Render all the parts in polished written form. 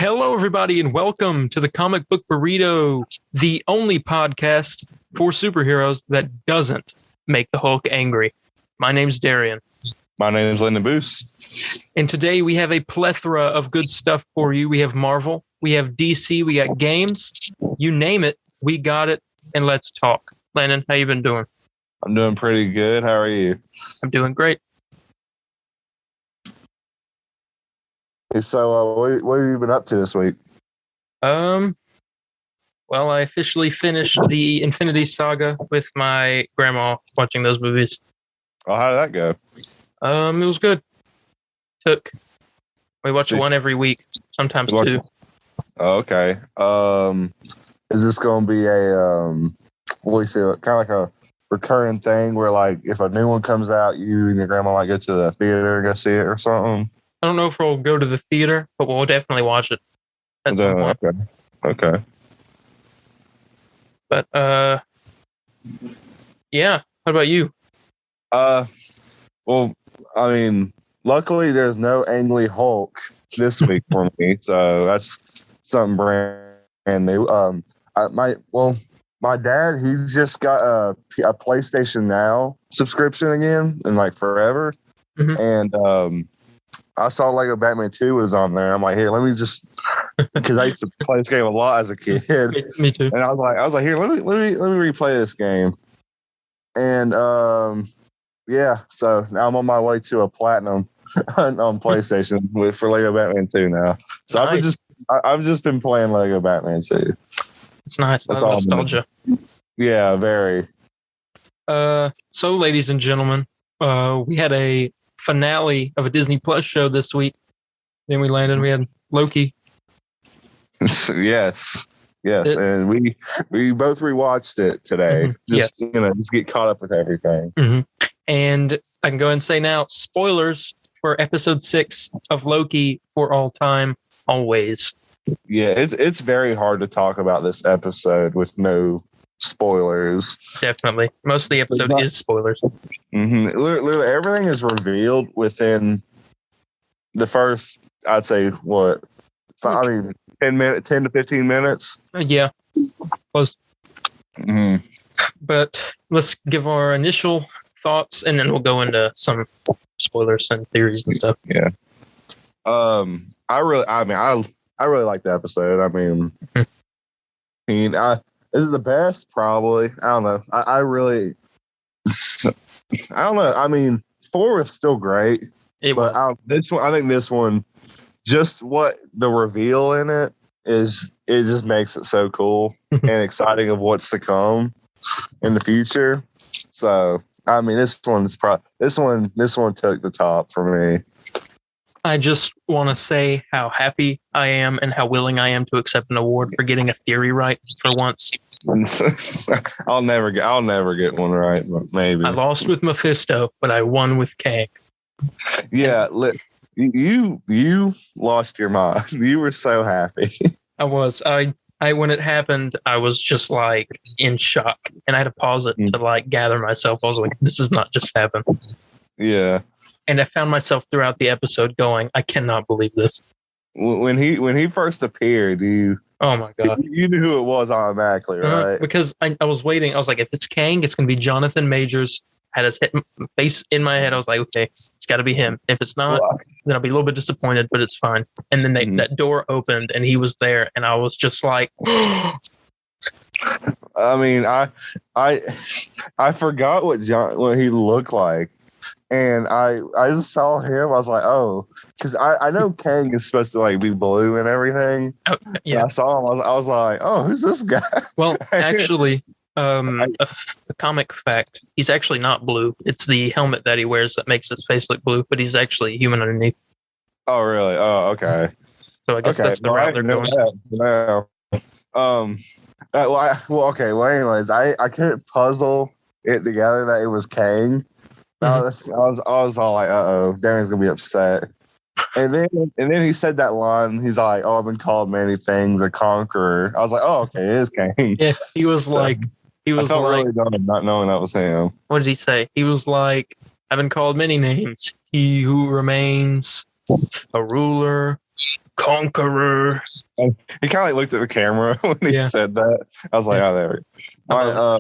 Hello, everybody, and welcome to the Comic Book Burrito, the only podcast for superheroes that doesn't make the Hulk angry. My name's Darian. My name is Lyndon Boos. And today we have a plethora of good stuff for you. We have Marvel, we have DC, we got games. You name it, we got it, and let's talk. Landon, how you been doing? I'm doing pretty good. How are you? I'm doing great. So, what have you been up to this week? Well, I officially finished the Infinity Saga with my grandma watching those movies. Oh, how did that go? It was good. We watch one every week, sometimes two. Oh, okay. Is this going to be a what do you say, kind of like a recurring thing where, like, if a new one comes out, you and your grandma might go to the theater and go see it or something? I don't know if we'll go to the theater, but we'll definitely watch it at some point. Okay. But yeah. What about you? Well, I mean, luckily there's no angry Hulk this week for me, so that's something brand new. My dad, he's just got a PlayStation Now subscription again, and like forever, and I saw Lego Batman 2 was on there. I'm like, here, let me just, because I used to play this game a lot as a kid. Me too. And I was like, here, let me replay this game. And yeah, so now I'm on my way to a platinum on PlayStation for Lego Batman 2 now. So nice. I've just been playing Lego Batman 2. It's nice. That's nostalgia. Yeah, very. So, ladies and gentlemen, we had a finale of a Disney Plus show this week. Then we had Loki. Yes, and we both rewatched it today. Just get caught up with everything. And I can go ahead and say now, spoilers for episode 6 of Loki for all time, always. Yeah, it's very hard to talk about this episode with no spoilers. Definitely. Most of the episode is spoilers. Literally, everything is revealed within the first, I'd say, 10 to 15 minutes? Yeah. Close. But let's give our initial thoughts, and then we'll go into some spoilers and theories and stuff. Yeah. I really like the episode. I mean, is it the best? Probably. I don't know. I really, I don't know. I mean, 4 was still great. I think this one, just what the reveal in it is, it just makes it so cool and exciting of what's to come in the future. So, I mean, this one took the top for me. I just want to say how happy I am and how willing I am to accept an award for getting a theory right for once. I'll never get one right, but maybe. I lost with Mephisto, but I won with Kang. Yeah, you lost your mind. You were so happy. I was. I when it happened, I was just like in shock, and I had to pause it to like gather myself. I was like, "This is not just happened." Yeah. And I found myself throughout the episode going, I cannot believe this. When he first appeared, oh my God. You knew who it was automatically, right? Because I was waiting. I was like, if it's Kang, it's going to be Jonathan Majors. Had his face in my head. I was like, okay, it's got to be him. If it's not, then I'll be a little bit disappointed, but it's fine. And then that door opened and he was there. And I was just like, I mean, I forgot what he looked like. And I just saw him. I was like, oh, because I know Kang is supposed to like be blue and everything. Oh, yeah. I saw him. I was like, oh, who's this guy? Well, actually, a comic fact: he's actually not blue. It's the helmet that he wears that makes his face look blue, but he's actually human underneath. Oh, really? Oh, okay. So I guess that's the route they're going. No. Okay. Well, anyways, I couldn't puzzle it together that it was Kang. I was all like, uh-oh, Darren's gonna be upset. And then he said that line. He's like, "Oh, I've been called many things, a conqueror." I was like, "Oh, okay, it is Kang." Yeah, he was like, I felt really dumb not knowing that was him. What did he say? He was like, "I've been called many names. He who remains, a ruler, Conqueror. He kind of like looked at the camera when he said that. I was like, oh, there we go.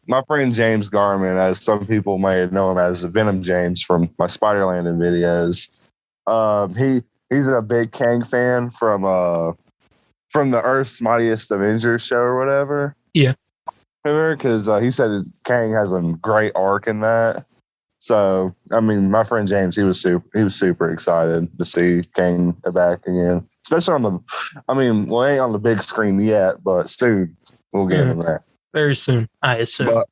My friend James Garman, as some people may know him as Venom James from my Spider-Landing videos. He's a big Kang fan from the Earth's Mightiest Avengers show or whatever. Yeah. Because he said Kang has a great arc in that. So, I mean, my friend James, he was super excited to see Kang back again. Especially on it ain't on the big screen yet, but soon we'll get him there. Very soon, I assume.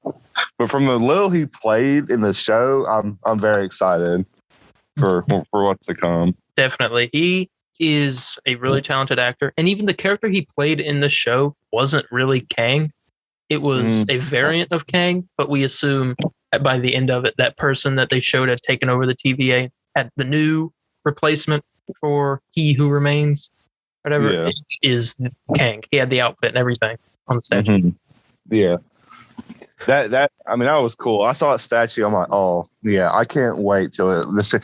But from the little he played in the show, I'm very excited for what's to come. Definitely. He is a really talented actor. And even the character he played in the show wasn't really Kang. It was a variant of Kang, but we assume that by the end of it, that person that they showed had taken over the TVA, had the new replacement for He Who Remains, whatever, is Kang. He had the outfit and everything on the statue. Mm-hmm. Yeah. That was cool. I saw that statue. I'm like, oh, yeah, I can't wait till see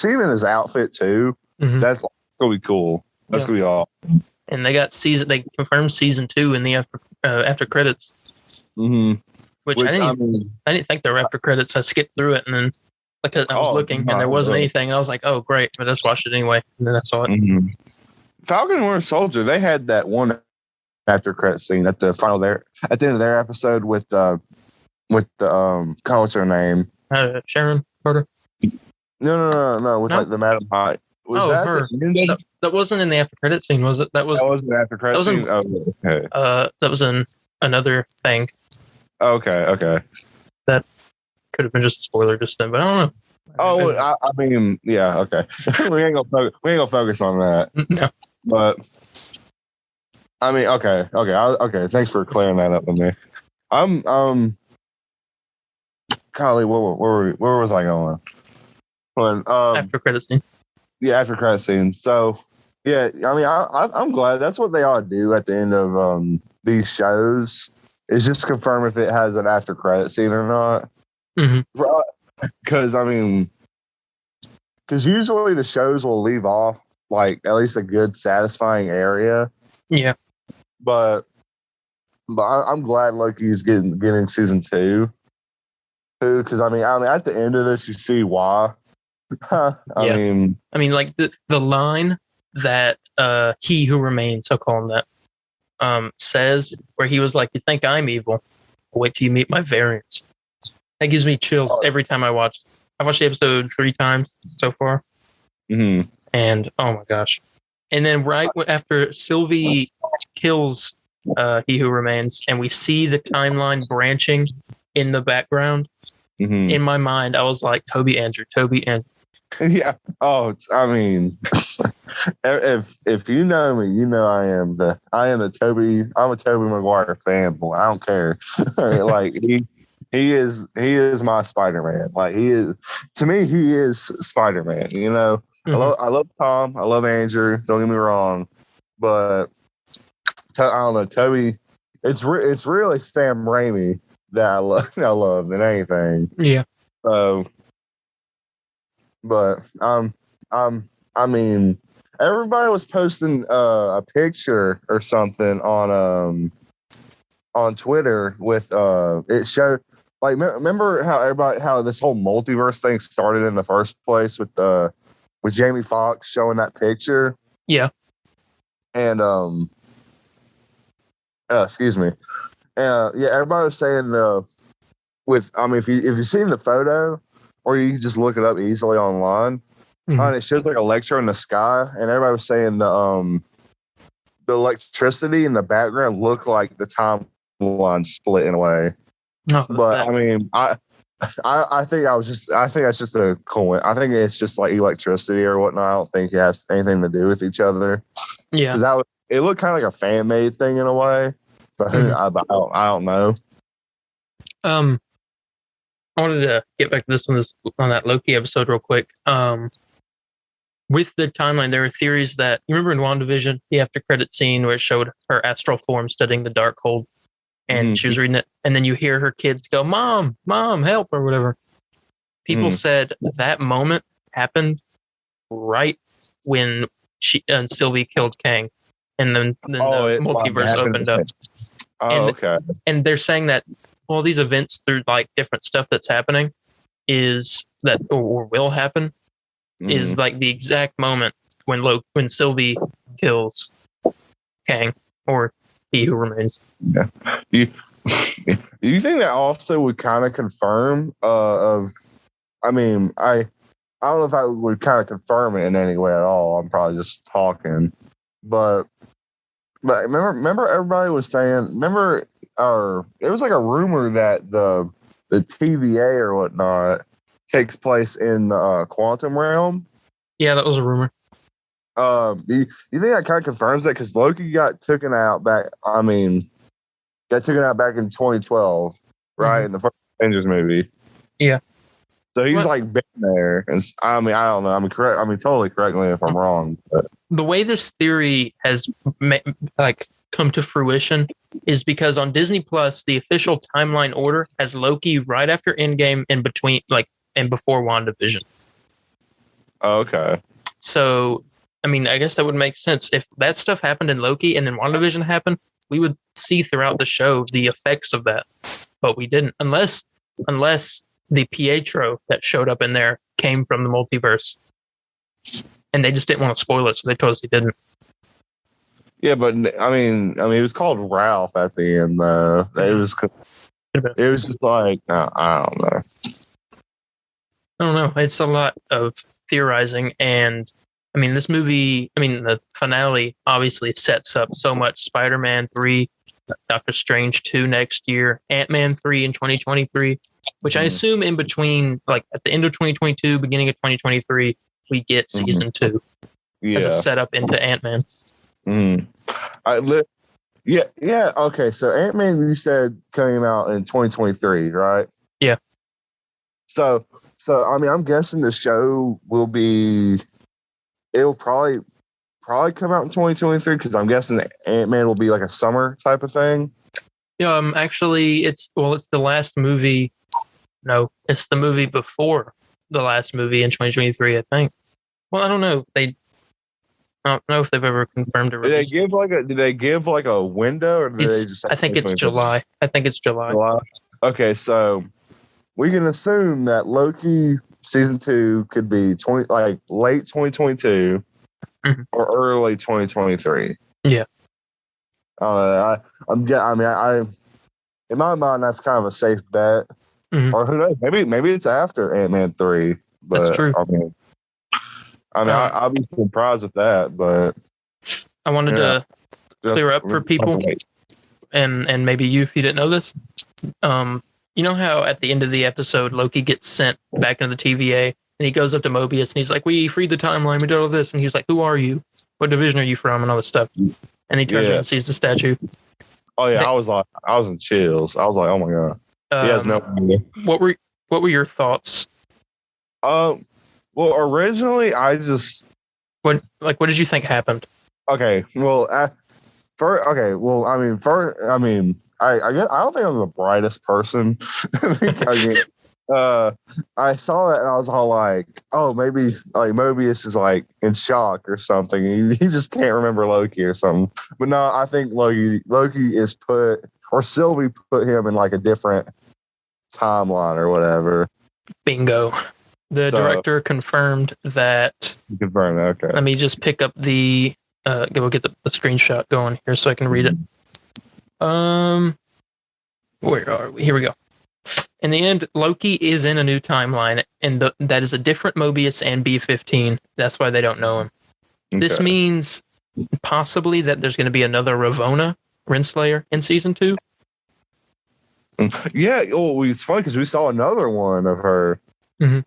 him in his outfit too. Mm-hmm. That's going to be cool. That's going to be awesome. And they confirmed season 2 in the after credits. Mm-hmm. Which I didn't think there were after credits. I skipped through it and then I was looking and there wasn't anything. And I was like, oh, great. But I just watched it anyway. And then I saw it. Mm-hmm. Falcon and Winter Soldier, they had that one after credit scene at the at the end of their episode with the what's her name? Sharon Carter? No. With like the Madam High. Was that her? That wasn't in the after credit scene, was it? That wasn't the after credit scene. Okay. That was in another thing. Okay. That could have been just a spoiler just then, but I don't know. Yeah, okay. we ain't gonna focus on that. No. But I mean, okay. Thanks for clearing that up with me. Kylie, where was I going? After credit scene. Yeah, after credit scene. So, yeah, I mean, I'm glad that's what they ought to do at the end of these shows is just confirm if it has an after credit scene or not. Because usually the shows will leave off like at least a good, satisfying area. Yeah, but I'm glad Loki's getting season 2. Because I mean, at the end of this, you see why. I mean, like the line that He Who Remains, I'll call him that, says, where he was like, "You think I'm evil? Wait till you meet my variants." That gives me chills every time I watch. I've watched the episode 3 times so far, and oh my gosh! And then right after Sylvie kills He Who Remains, and we see the timeline branching in the background. In my mind, I was like, Toby Andrew. Yeah. Oh, I mean, if you know me, you know I'm a Toby Maguire fanboy. I don't care. Like he is my Spider-Man. Like he is Spider-Man. You know, I love Tom. I love Andrew. Don't get me wrong, but I don't know, Toby. It's really Sam Raimi that I love than anything. Yeah. So, but I mean, everybody was posting a picture or something on Twitter with it showed like remember how this whole multiverse thing started in the first place with Jamie Foxx showing that picture. Yeah. And excuse me. Yeah, everybody was saying if you've seen the photo, or you can just look it up easily online, and it shows like Electro in the sky, and everybody was saying the electricity in the background looked like the timeline split in a way. No, but I mean, I think that's just a coincidence. I think it's just like electricity or whatnot. I don't think it has anything to do with each other. Yeah, because it looked kind of like a fan made thing in a way. But I don't know. I wanted to get back to this on that Loki episode real quick. With the timeline, there are theories that you remember in WandaVision, the after credit scene where it showed her astral form studying the Darkhold, and she was reading it, and then you hear her kids go, "Mom, help!" or whatever. People said that moment happened right when Sylvie killed Kang, and then the multiverse opened up. Okay. And they're saying that all these events through like different stuff that's happening is that or will happen is like the exact moment when Sylvie kills Kang or He Who Remains. Yeah. Do you think that also would kind of confirm I don't know if I would kind of confirm it in any way at all. I'm probably just talking. But remember everybody was saying, it was like a rumor that the TVA or whatnot takes place in the quantum realm. Yeah, that was a rumor. Do you think that kind of confirms that? Because Loki got taken out back. Got taken out back in 2012, right? In the first Avengers movie. Yeah. So he's like been there, and I don't know. Totally correct me if I'm wrong. But. The way this theory has come to fruition is because on Disney Plus, the official timeline order has Loki right after Endgame and between and before WandaVision. Oh, okay. So, I guess that would make sense. If that stuff happened in Loki and then WandaVision happened, we would see throughout the show the effects of that. But we didn't, unless the Pietro that showed up in there came from the multiverse. And they just didn't want to spoil it, so they told us he didn't. Yeah, but it was called Ralph at the end, though. It was just like, I don't know. I don't know. It's a lot of theorizing, and this movie, the finale obviously sets up so much. Spider-Man 3, Doctor Strange 2 next year, Ant-Man 3 in 2023, which I assume in between, like at the end of 2022, beginning of 2023, we get season 2 as a setup into Ant-Man. Yeah. Okay, so Ant-Man, you said came out in 2023, right? Yeah. So I'm guessing the show it'll probably come out in 2023 because I'm guessing Ant-Man will be like a summer type of thing. Yeah. Actually, it's the last movie. No, it's the movie before the last movie in 2023, I think. Well, I don't know. I don't know if they've ever confirmed a release. Did they give like a window, or did they just? I think it's July. July. Okay, so we can assume that Loki season 2 could be late 2022 or early 2023. Yeah. In my mind, that's kind of a safe bet. Or who knows? Maybe it's after Ant-Man 3. But, that's true. I'll be surprised with that. But I wanted to clear up for people, and maybe you, if you didn't know this. You know how at the end of the episode, Loki gets sent back into the TVA, and he goes up to Mobius, and he's like, "We freed the timeline. We did all this," and he's like, "Who are you? What division are you from?" and all this stuff. And he turns around and sees the statue. Oh yeah, I was in chills. I was like, "Oh my god." He has no idea. What were your thoughts? Well, originally I just what did you think happened? Okay, well, I guess I don't think I'm the brightest person. I saw that and I was all like, "Oh, maybe like Mobius is like in shock or something. He just can't remember Loki or something." But no, I think Loki is Sylvie put him in like a different timeline or whatever. Bingo. The director confirmed that. Confirmed. Okay. Let me just pick up the. We'll get the screenshot going here so I can read it. Where are we? Here we go. In the end, Loki is in a new timeline, and that is a different Mobius and B-15. That's why they don't know him. Okay. This means possibly that there's going to be another Ravonna Renslayer in season 2. Yeah. Oh, it's funny because we saw another one of her in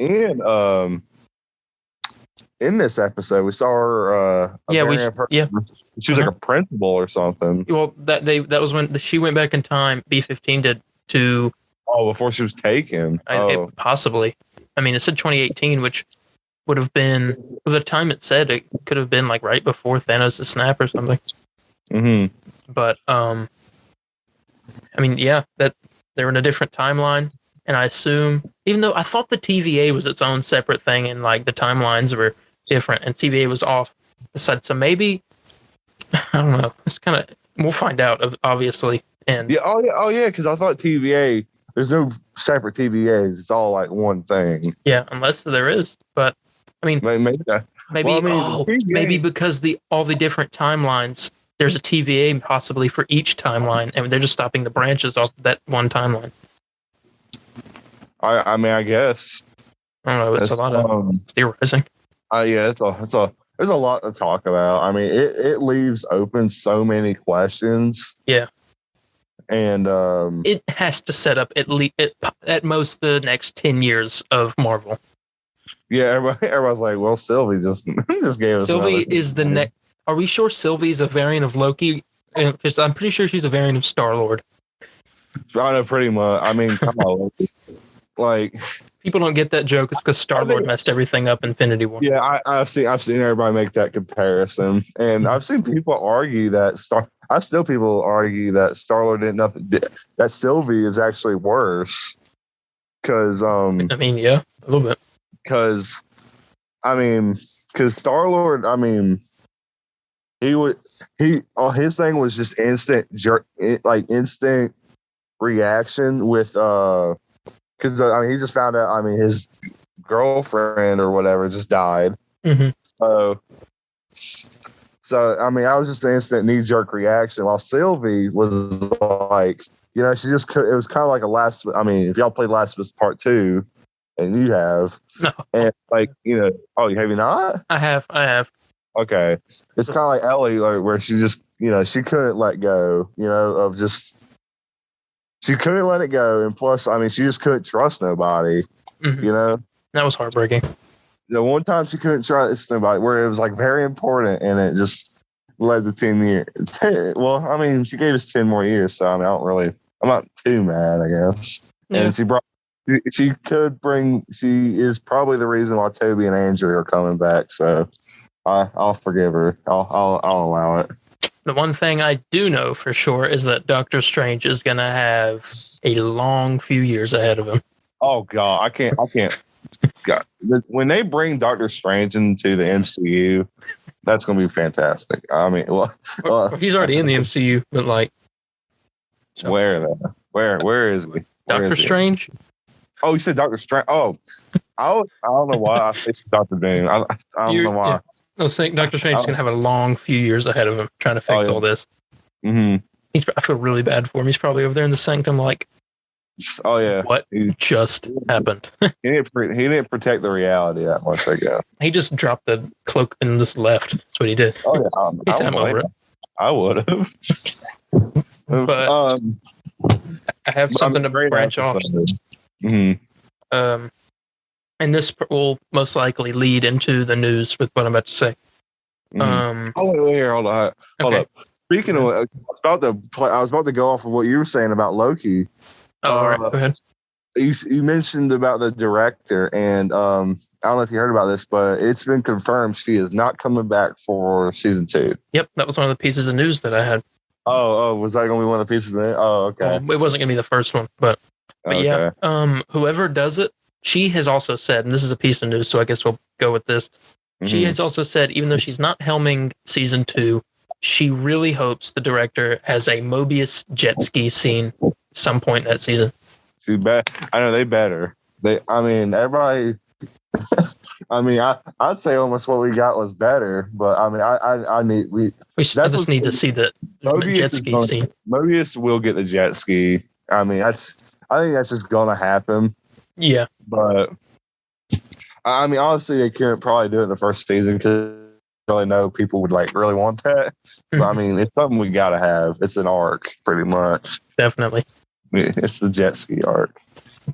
this episode. We saw her. She was like a principal or something. Well, that was when she went back in time. B-15 did to. Oh, before she was taken. Possibly. It said 2018, which would have been the time it said. It could have been like right before Thanos' snap or something. But that they're in a different timeline, and I assume, even though I thought the TVA was its own separate thing, and like the timelines were different, and TVA was off. decide. So maybe, I don't know. It's kind of, we'll find out, obviously. And yeah, oh yeah, because I thought TVA, there's no separate TVAs. It's all like one thing. Yeah, unless there is. But I mean, maybe because all the different timelines, there's a TVA possibly for each timeline, and they're just stopping the branches off that one timeline. I mean, I guess. I don't know. It's a lot of theorizing. Yeah, there's a lot to talk about. I mean, it leaves open so many questions. Yeah. And it has to set up at most the next 10 years of Marvel. Yeah, everybody's like, well, Sylvie just gave us. Sylvie is the next. Are we sure Sylvie's a variant of Loki? Because I'm pretty sure she's a variant of Star-Lord. I know, pretty much. I mean, come on, like people don't get that joke. It's because Star-Lord messed everything up in Infinity War. Yeah, I've seen everybody make that comparison, and I've seen people argue that people argue that Star-Lord did nothing. That Sylvie is actually worse. Because I mean, yeah, a little bit. Because Star-Lord, his thing was just instant reaction with because he just found out his girlfriend or whatever just died. Mm-hmm. So I was just an instant knee-jerk reaction, while Sylvie was like, she just could. It was kind of like a last. If y'all played Last of Us Part 2, and you have, no, and have you not? I have. Okay, it's kind of like Ellie, where she just, she couldn't let go, of just. She couldn't let it go, and plus, she just couldn't trust nobody. Mm-hmm. That was heartbreaking. The one time she couldn't trust nobody, where it was very important, and it just led to 10 years. Well, she gave us 10 more years, so I'm not too mad, I guess. Yeah. And she is probably the reason why Toby and Andrew are coming back, so I'll forgive her. I'll allow it. The one thing I do know for sure is that Doctor Strange is going to have a long few years ahead of him. Oh, God. I can't. God. When they bring Doctor Strange into the MCU, that's going to be fantastic. He's already in the MCU, but where is he? Doctor Strange? Oh, you said Doctor Strange. Oh, I don't know why I said Doctor Doom. I don't know why. Yeah. I was saying Doctor Strange is going to have a long few years ahead of him trying to fix all this. Mm-hmm. I feel really bad for him. He's probably over there in the sanctum like, oh, yeah. What just happened? He didn't protect the reality that much, I guess. He just dropped the cloak and just left. That's what he did. Oh, yeah. He sat over it. I would have. But I have something to branch off. Mm-hmm. And this will most likely lead into the news with what I'm about to say. Wait, hold on. Hold up. Speaking of, I was about to go off of what you were saying about Loki. Oh, all right. Go ahead. You mentioned about the director, and I don't know if you heard about this, but it's been confirmed she is not coming back for season 2. Yep, that was one of the pieces of news that I had. Oh, was that going to be one of the pieces of it? Oh, okay. Well, it wasn't going to be the first one, but okay. Yeah, whoever does it, she has also said, and this is a piece of news, so I guess we'll go with this. Mm-hmm. She has also said, even though she's not helming season 2, she really hopes the director has a Mobius jet ski scene some point in that season. I know they better. Everybody. I'd say almost what we got was better, but we just need to see the jet ski scene. Mobius will get the jet ski. I think that's just gonna happen. Yeah, but honestly, they couldn't probably do it in the first season because I really know people would really want that. But it's something we gotta have. It's an arc, pretty much. Definitely. It's the jet ski arc.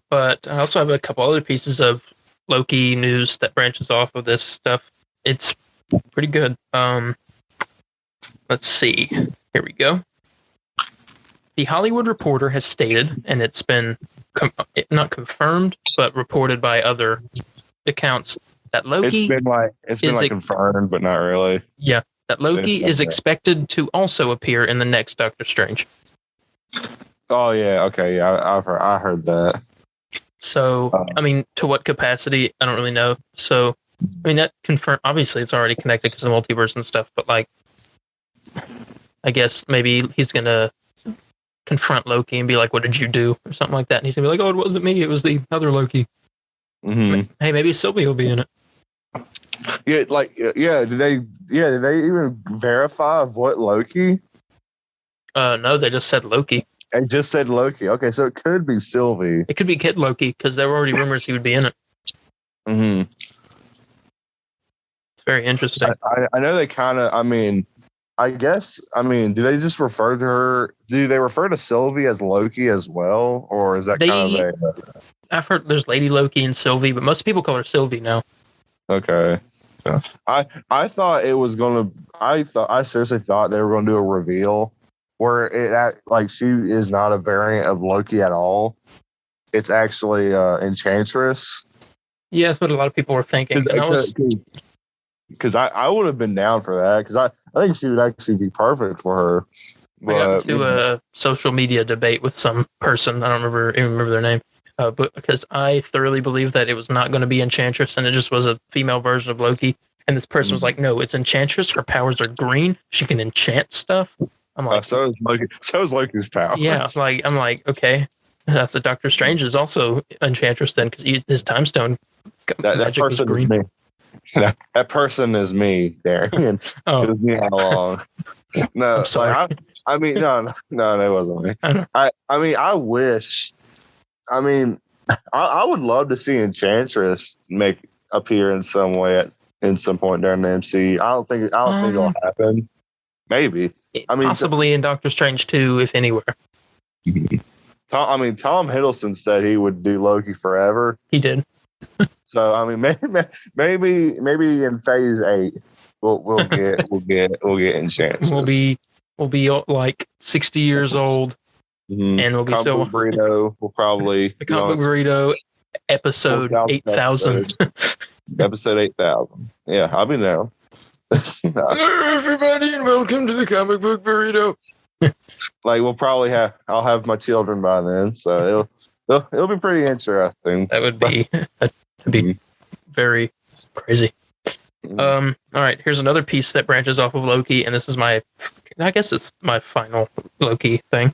But I also have a couple other pieces of Loki news that branches off of this stuff. It's pretty good. Let's see. Here we go. The Hollywood Reporter has stated, and it's been not confirmed, but reported by other accounts, that Loki it's been confirmed, but not really. Yeah, that Loki is expected to also appear in the next Doctor Strange. Oh yeah, okay, yeah, I heard that. So to what capacity, I don't really know. So I mean, that confirm. Obviously, it's already connected because of multiverse and stuff. But like, I guess maybe he's gonna confront Loki and be like, "What did you do?" or something like that. And he's gonna be like, "Oh, it wasn't me. It was the other Loki." Mm-hmm. Hey, maybe Sylvie will be in it. Yeah, like Did they even verify what Loki? No, they just said Loki. They just said Loki. Okay, so it could be Sylvie. It could be Kid Loki because there were already rumors he would be in it. Mm-hmm. It's very interesting. I know they kind of. I mean, I guess. I mean, do they just refer to her? Do they refer to Sylvie as Loki as well, or is that kind of I've heard there's Lady Loki and Sylvie, but most people call her Sylvie now. Okay. Yeah. I thought it was gonna. I seriously thought they were gonna do a reveal where like she is not a variant of Loki at all. It's actually Enchantress. Yeah, that's what a lot of people were thinking. Because I would have been down for that because I think she would actually be perfect for her. I got into a social media debate with some person. I don't even remember their name. But because I thoroughly believe that it was not going to be Enchantress and it just was a female version of Loki. And this person was like, "No, it's Enchantress. Her powers are green. She can enchant stuff." I'm like, so is Loki. So is Loki's powers. Yeah, I'm like, okay, that's the Doctor Strange is also Enchantress then because his time stone magic is green. That person is me, Darian. Oh, it was me all along. No, I'm sorry. I mean, no, that wasn't me. I mean, I wish. I mean, I would love to see Enchantress appear in some way in some point during the MC. I don't think it'll happen. Maybe. I mean, possibly in Doctor Strange 2, if anywhere. Tom Hiddleston said he would do Loki forever. He did. So I mean, maybe in Phase 8 we'll get Enchantress. We'll be like 60 years old, and we'll be Comic Burrito will probably the Comic Burrito episode 8,000. Episode 8,000. Yeah, I'll be down. Hello, everybody, and welcome to the Comic Book Burrito. Like I'll have my children by then, so it'll be pretty interesting. That would be very crazy. All right, here's another piece that branches off of Loki, and this is I guess it's my final Loki thing.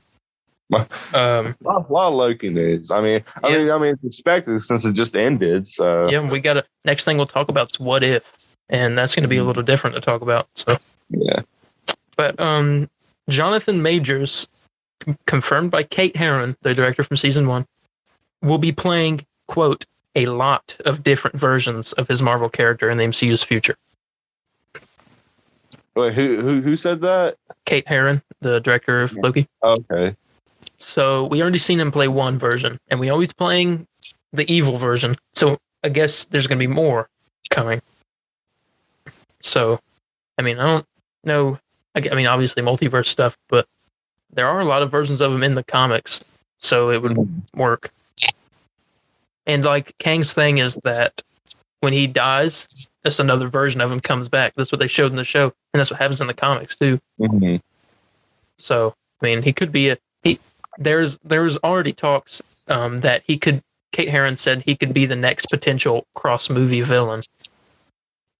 A lot of Loki news. I mean, it's expected since it just ended. So yeah, we got next thing we'll talk about is What If, and that's going to be a little different to talk about. So yeah, but Jonathan Majors, confirmed by Kate Herron, the director from season 1, will be playing, quote, a lot of different versions of his Marvel character in the MCU's future. Wait, who said that? Kate Herron, the director of Loki. Okay. So we already seen him play one version, and we always playing the evil version. So I guess there's going to be more coming. So, I mean, I don't know. I mean, obviously multiverse stuff, but there are a lot of versions of him in the comics, so it would work. And like Kang's thing is that when he dies, just another version of him comes back. That's what they showed in the show, and that's what happens in the comics too. Mm-hmm. So, I mean, he could be There's already talks that he could. Kate Herron said he could be the next potential cross-movie villain,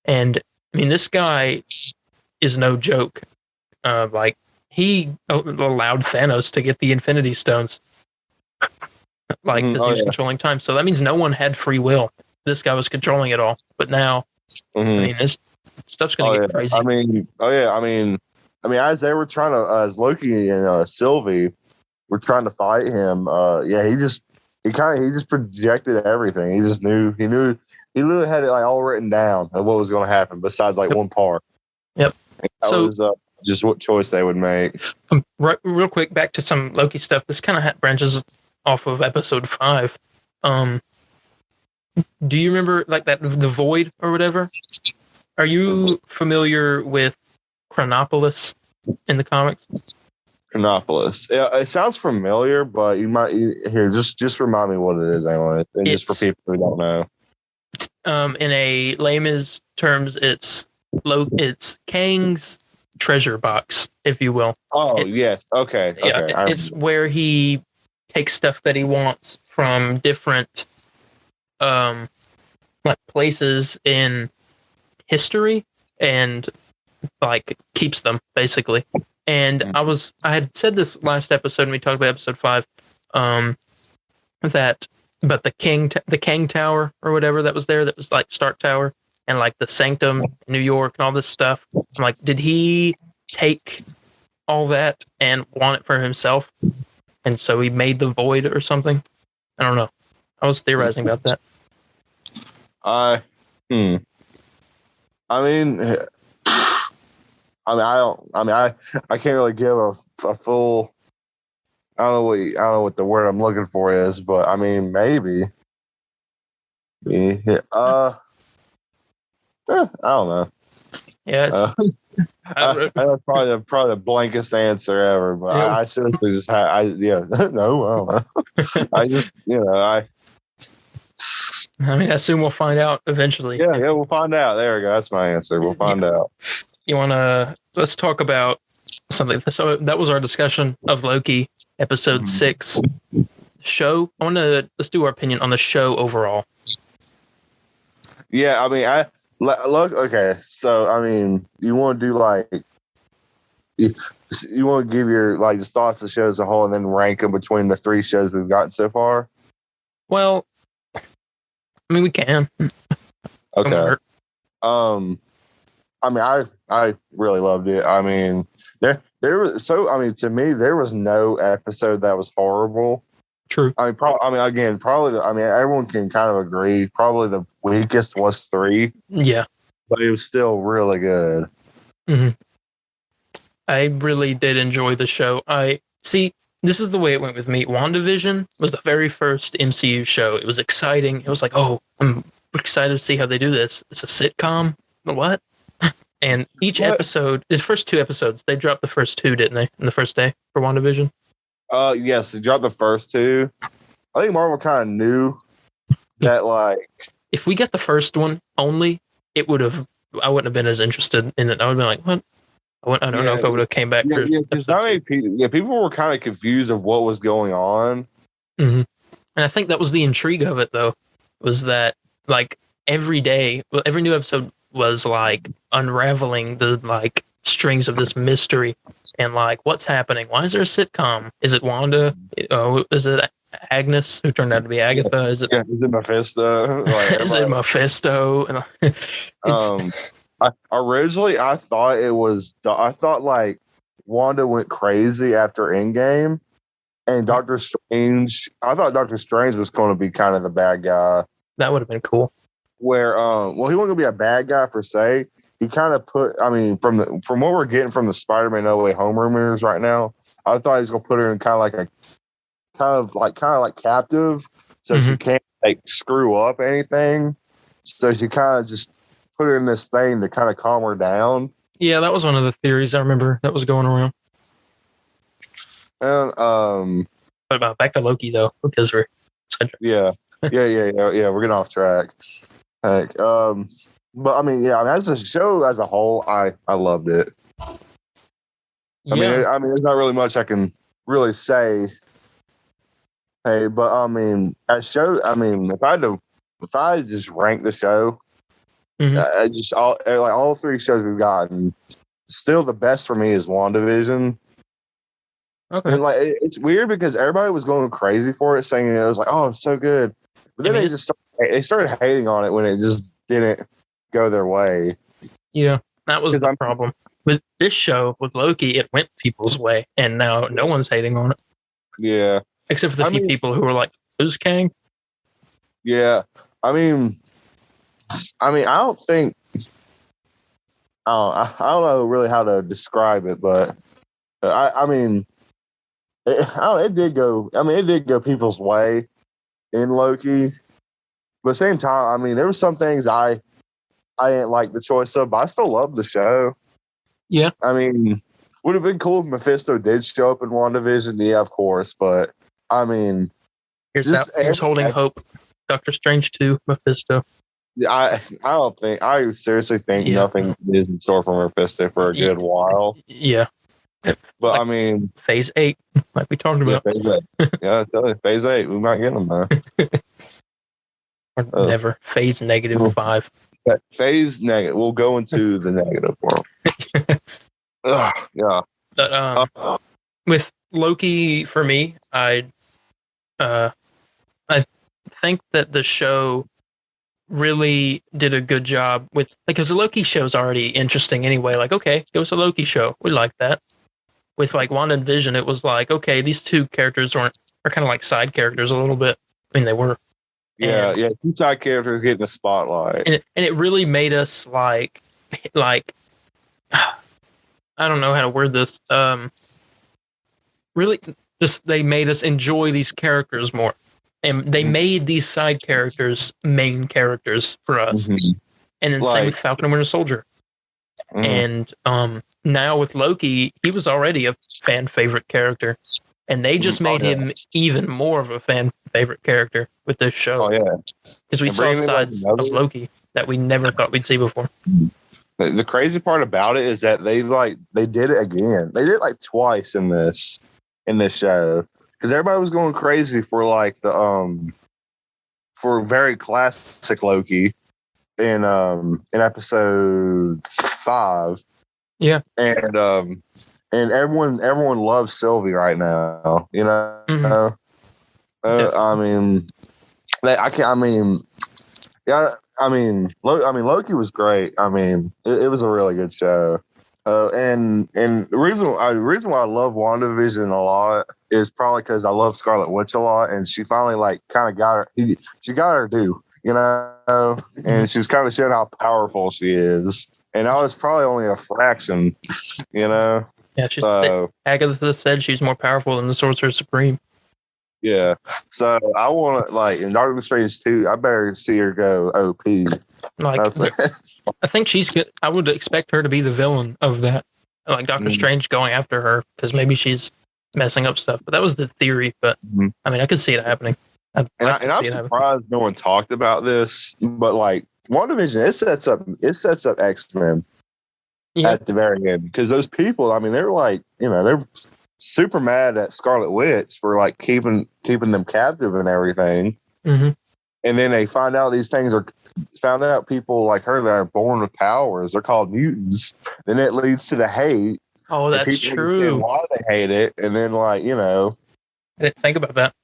and I mean, this guy is no joke. Like he allowed Thanos to get the Infinity Stones, like because he was controlling time. So that means no one had free will. This guy was controlling it all. But now, I mean, this stuff's gonna get crazy. I mean, as they were trying to, as Loki and Sylvie were trying to fight him, he just projected everything. He just knew. He literally had it like all written down of what was going to happen, besides like one part. Yep. That was just what choice they would make. Real quick, back to some Loki stuff. This kind of branches off of episode 5. Do you remember like that the Void or whatever? Are you familiar with Chronopolis in the comics? Chronopolis. Yeah, it sounds familiar, but you might just remind me what it is, anyway, and just for people who don't know. In a layman's terms, it's Kang's treasure box, if you will. Oh, yes. Okay. Yeah, it's where he takes stuff that he wants from different like places in history and like keeps them basically. And I had said this last episode when we talked about episode 5, that but the Kang Tower or whatever that was there, that was like Stark Tower, and like the Sanctum, New York, and all this stuff. I'm like, did he take all that and want it for himself, and so he made the Void or something? I don't know. I was theorizing about that. I mean, I can't really give a full. I don't know what the word I'm looking for is, but I mean, maybe. I don't know. Yeah, that's probably the blankest answer ever, but yeah. I seriously just had, no, I don't know. I just, I mean, I assume we'll find out eventually. Yeah, we'll find out. There we go. That's my answer. We'll find out. You want to, let's talk about something. So that was our discussion of Loki, episode 6 show. Let's do our opinion on the show overall. Yeah, I mean, look, okay. So, I mean, you want to do like, you want to give your like just thoughts of the show as a whole and then rank them between the 3 shows we've gotten so far? Well, I mean, we can. Okay. I mean, I really loved it. I mean, there was to me, there was no episode that was horrible. True. Probably everyone can kind of agree. Probably the weakest was 3. Yeah. But it was still really good. Mm-hmm. I really did enjoy the show. This is the way it went with me. WandaVision was the very first MCU show. It was exciting. It was like, oh, I'm excited to see how they do this. It's a sitcom. What? And each episode, the first 2 episodes, they dropped the first 2, didn't they? In the first day for WandaVision? Yes, they dropped the first 2. I think Marvel kind of knew that, like, if we get the first one only, I wouldn't have been as interested in it. I would have been like, what? I don't know if I would have came back. Because people were kind of confused of what was going on. Mm-hmm. And I think that was the intrigue of it, though, was that like every new episode was like unraveling the like strings of this mystery and like what's happening. Why is there a sitcom? Is it Wanda? Is it Agnes who turned out to be Agatha? Is it Mephisto? Is it Mephisto? Originally, I thought like Wanda went crazy after Endgame, and Doctor Strange. I thought Doctor Strange was going to be kind of the bad guy. That would have been cool. Where he wasn't going to be a bad guy per se. He kind of from what we're getting from the Spider-Man No Way Home rumors right now, I thought he was going to put her in kind of like captive, so she can't like screw up anything. So she kind of just put her in this thing to kind of calm her down. Yeah, that was one of the theories I remember that was going around. And but back to Loki though, because we're yeah, we're getting off track. Heck, but I mean, as a show as a whole, I loved it. Yeah. I mean, there's not really much I can really say. Hey, but I mean, if I just rank the show, all 3 shows we've gotten, still the best for me is WandaVision. Okay. And like it's weird because everybody was going crazy for it, saying it was like, oh, it's so good. But then they started hating on it when it just didn't go their way. Yeah, that was the problem. With this show, with Loki, it went people's way, and now no one's hating on it. Yeah. Except for the few people who were like, who's Kang? Yeah. I don't know really how to describe it, but it did go people's way in Loki. But at the same time, I mean, there were some things I didn't like the choice of, but I still love the show. Yeah. I mean, would have been cool if Mephisto did show up in WandaVision. Yeah, of course. But I mean, here's holding hope. Doctor Strange 2, Mephisto. I seriously think nothing is in store for Mephisto for a good while. Yeah. But like, I mean, phase 8, like we talked about. Phase 8. Yeah, I tell you, phase 8. We might get them though. Or never. Phase -5. phase negative. We'll go into the negative world. Yeah. But, with Loki, for me, I think that the show really did a good job with, because the Loki show is already interesting anyway. Like, okay, it was a Loki show. We like that. With like Wanda and Vision, it was like, okay, these two characters are kind of like side characters a little bit. I mean, they were. Yeah, two side characters getting the spotlight, and it really made us like I don't know how to word this. Really, just they made us enjoy these characters more, and they made these side characters main characters for us. Mm-hmm. And then same with Falcon and Winter Soldier. Mm-hmm. And now with Loki, he was already a fan favorite character, and they just made him even more of a fan favorite character with this show. Oh yeah, because we saw sides of Loki that we never thought we'd see before. The crazy part about it is that they did it again. They did it like twice in this show, because everybody was going crazy for like the for very classic Loki in episode 5. Yeah, and everyone loves Sylvie right now. You know, mm-hmm. I mean, Loki was great. I mean, it was a really good show. And the reason why I love WandaVision a lot is probably because I love Scarlet Witch a lot, and she finally like kind of got her due, you know, and she was kind of showing how powerful she is. And I was probably only a fraction, you know. Yeah, Agatha said she's more powerful than the Sorcerer Supreme. Yeah, so I want to, like, in Doctor Strange 2, I better see her go OP. Like, I think she's good. I would expect her to be the villain of that. Like Doctor Strange going after her because maybe she's messing up stuff. But that was the theory. But I mean, I could see it happening. I'm surprised no one talked about this. But like WandaVision, it sets up X-Men at the very end, because those people, I mean, they're like, you know, they're super mad at Scarlet Witch for like keeping them captive and everything. Mm-hmm. And then they found out people like her that are born with powers. They're called mutants. Then it leads to the hate. Oh, that's true. Why they hate it, and then like, you know, I didn't think about that.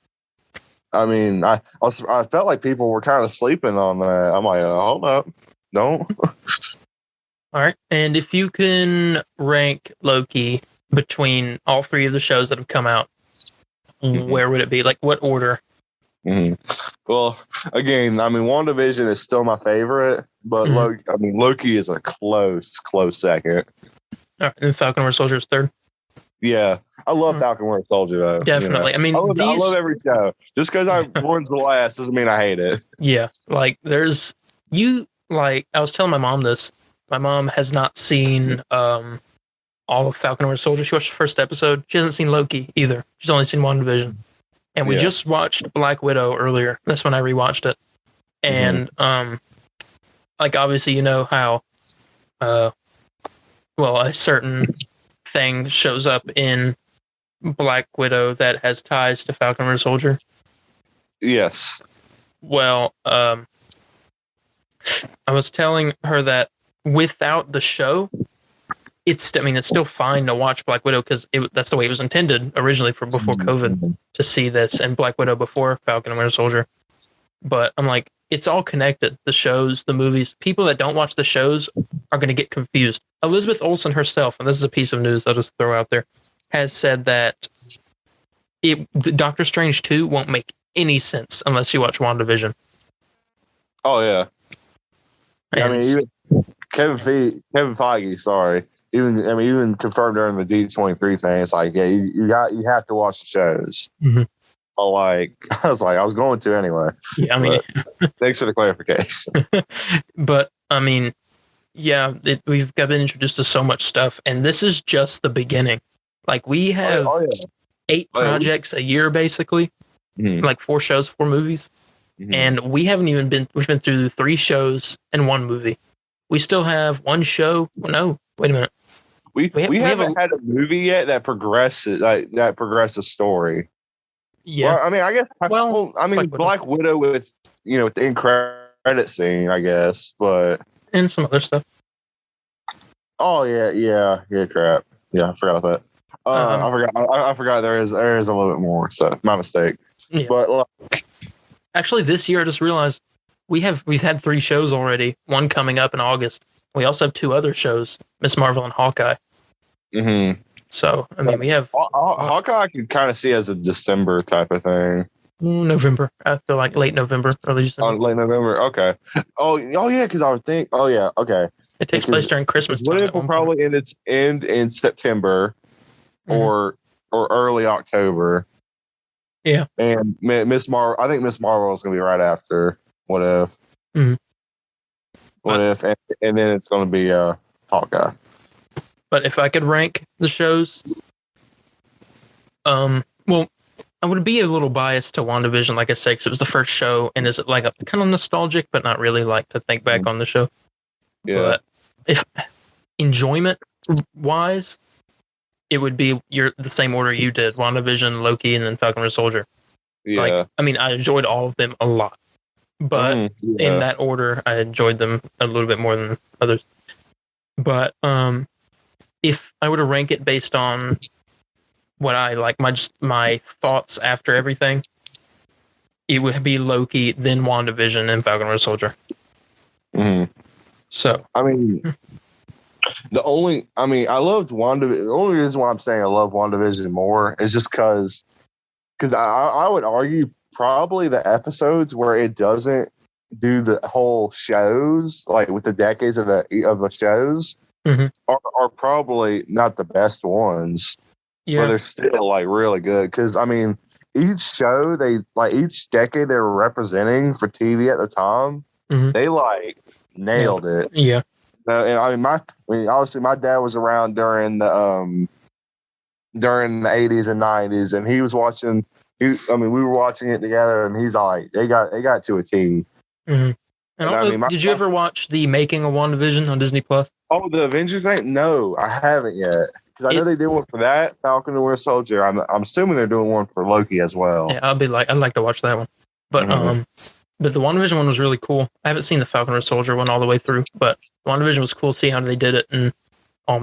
I mean, I felt like people were kind of sleeping on that. I'm like, hold up, don't. All right, and if you can rank Loki between all three of the shows that have come out, where would it be? Like, what order? Well, again, I mean, WandaVision is still my favorite, but Loki is a close second. All right, and Falcon Winter Soldier is third. Yeah, I love Falcon Winter Soldier though. Definitely. You know? I mean, I love every show. Just because one's the last doesn't mean I hate it. Yeah, like I was telling my mom this. My mom has not seen all of Falcon Winter Soldier. She watched the first episode. She hasn't seen Loki either. She's only seen WandaVision. And we just watched Black Widow earlier. That's when I rewatched it. And like, obviously, you know how a certain thing shows up in Black Widow that has ties to Falcon Winter Soldier. Yes. Well, I was telling her that without the show, it's still fine to watch Black Widow because that's the way it was intended originally before COVID, to see this and Black Widow before Falcon and Winter Soldier. But I'm like, it's all connected. The shows, the movies. People that don't watch the shows are going to get confused. Elizabeth Olsen herself, and this is a piece of news I'll just throw out there, has said that Doctor Strange 2 won't make any sense unless you watch WandaVision. Oh, yeah. I mean, even Kevin Feige, sorry. Even confirmed during the D23 thing, it's like, yeah, you have to watch the shows. Mm-hmm. I was going to anyway. Yeah, I mean, thanks for the clarification. But I mean, yeah, we've been introduced to so much stuff, and this is just the beginning. Like, we have 8 projects a year, basically, like 4 shows, 4 movies, and we haven't even we've been through 3 shows and 1 movie. We still have 1 show. No, wait a minute. We haven't had a movie yet that progresses a story. Yeah, well, I mean, I guess. Well, I mean, Black Widow with the Incredibles credit scene, I guess, but and some other stuff. Oh yeah, crap. Yeah, I forgot about that. I forgot there is a little bit more. So my mistake. Yeah. But actually, this year I just realized we've had 3 shows already. One coming up in August. We also have 2 other shows, Miss Marvel and Hawkeye. Mm-hmm. So I mean, we have Hawkeye. I can kind of see as a December type of thing. November. I feel like late November, early December. Oh, late November. Okay. Oh yeah, because I would think. Oh yeah. Okay. It takes place during Christmas time. What if will probably end in September, or early October? Yeah. And Miss Marvel. I think Miss Marvel is going to be right after. What if? Mm-hmm. What if? And then it's going to be Hawkeye. But if I could rank the shows, well, I would be a little biased to WandaVision, like I said, because it was the first show, and is it like a kind of nostalgic, but not really like to think back on the show. Yeah. But if enjoyment wise, it would be the same order you did: WandaVision, Loki, and then Falcon and Soldier. Yeah. Like, I mean, I enjoyed all of them a lot, but in that order, I enjoyed them a little bit more than others. But if I were to rank it based on what I like, my thoughts after everything, it would be Loki, then WandaVision, and Falcon and Soldier. Mm-hmm. So I mean, I loved WandaVision. The only reason why I'm saying I love WandaVision more is just because I would argue probably the episodes where it doesn't do the whole shows, like with the decades of the shows, are probably not the best ones. Yeah, but they're still like really good because I mean, each show each decade they were representing for TV at the time, they like nailed it. Yeah. And obviously my dad was around during the 80s and 90s, and he was watching. We were watching it together, and he's like, they got to a T. Did you ever watch the making of WandaVision on Disney Plus? Oh, the Avengers thing? No, I haven't yet. Because I know they did one for that Falcon and Winter Soldier. I'm assuming they're doing one for Loki as well. Yeah, I'd like to watch that one. But but the WandaVision one was really cool. I haven't seen the Falcon and Winter Soldier one all the way through, but WandaVision was cool to see how they did it. And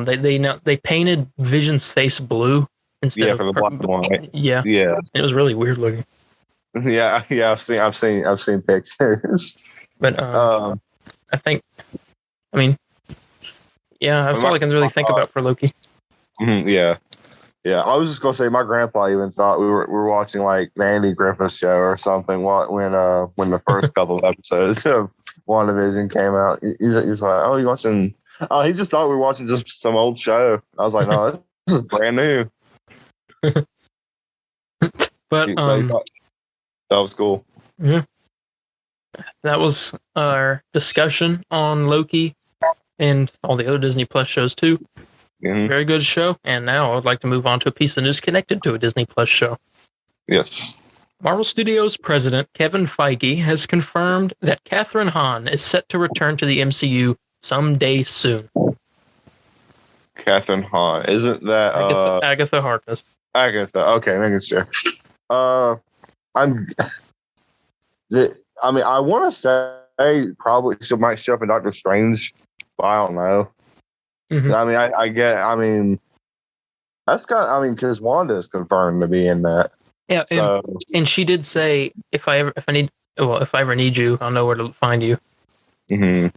they painted Vision's face blue instead of for the black and white. Yeah. It was really weird looking. Yeah. I've seen pictures. But I think, that's all I can really think about for Loki. Yeah. I was just gonna say my grandpa even thought we were watching like the Andy Griffith Show or something when the first couple of episodes of WandaVision came out. He's like, "Oh, you watching?" Oh, he just thought we were watching just some old show. I was like, "No, this is brand new." But that was cool. Yeah, that was our discussion on Loki and all the other Disney Plus shows too. Very good show. And now I would like to move on to a piece of news connected to a Disney Plus show. Yes. Marvel Studios president Kevin Feige has confirmed that Kathryn Hahn is set to return to the MCU someday soon. Kathryn Hahn, isn't that Agatha Harkness? Agatha, okay, making sure. I want to say probably she might show up in Doctor Strange, but I don't know. Because Wanda is confirmed to be in that. Yeah, so. And she did say, if I ever need you, I'll know where to find you. And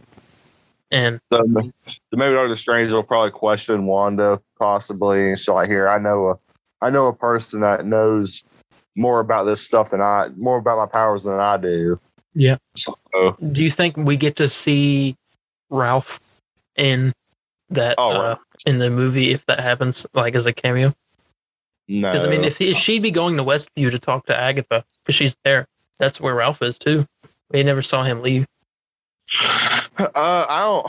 so maybe Doctor Strange will probably question Wanda possibly, and she'll like, here, I know a person that knows more about this stuff more about my powers than I do. Yeah. So, do you think we get to see Ralph in that in the movie if that happens, like as a cameo? No, because if she'd be going to Westview to talk to Agatha because she's there, that's where Ralph is too. We never saw him leave. I don't.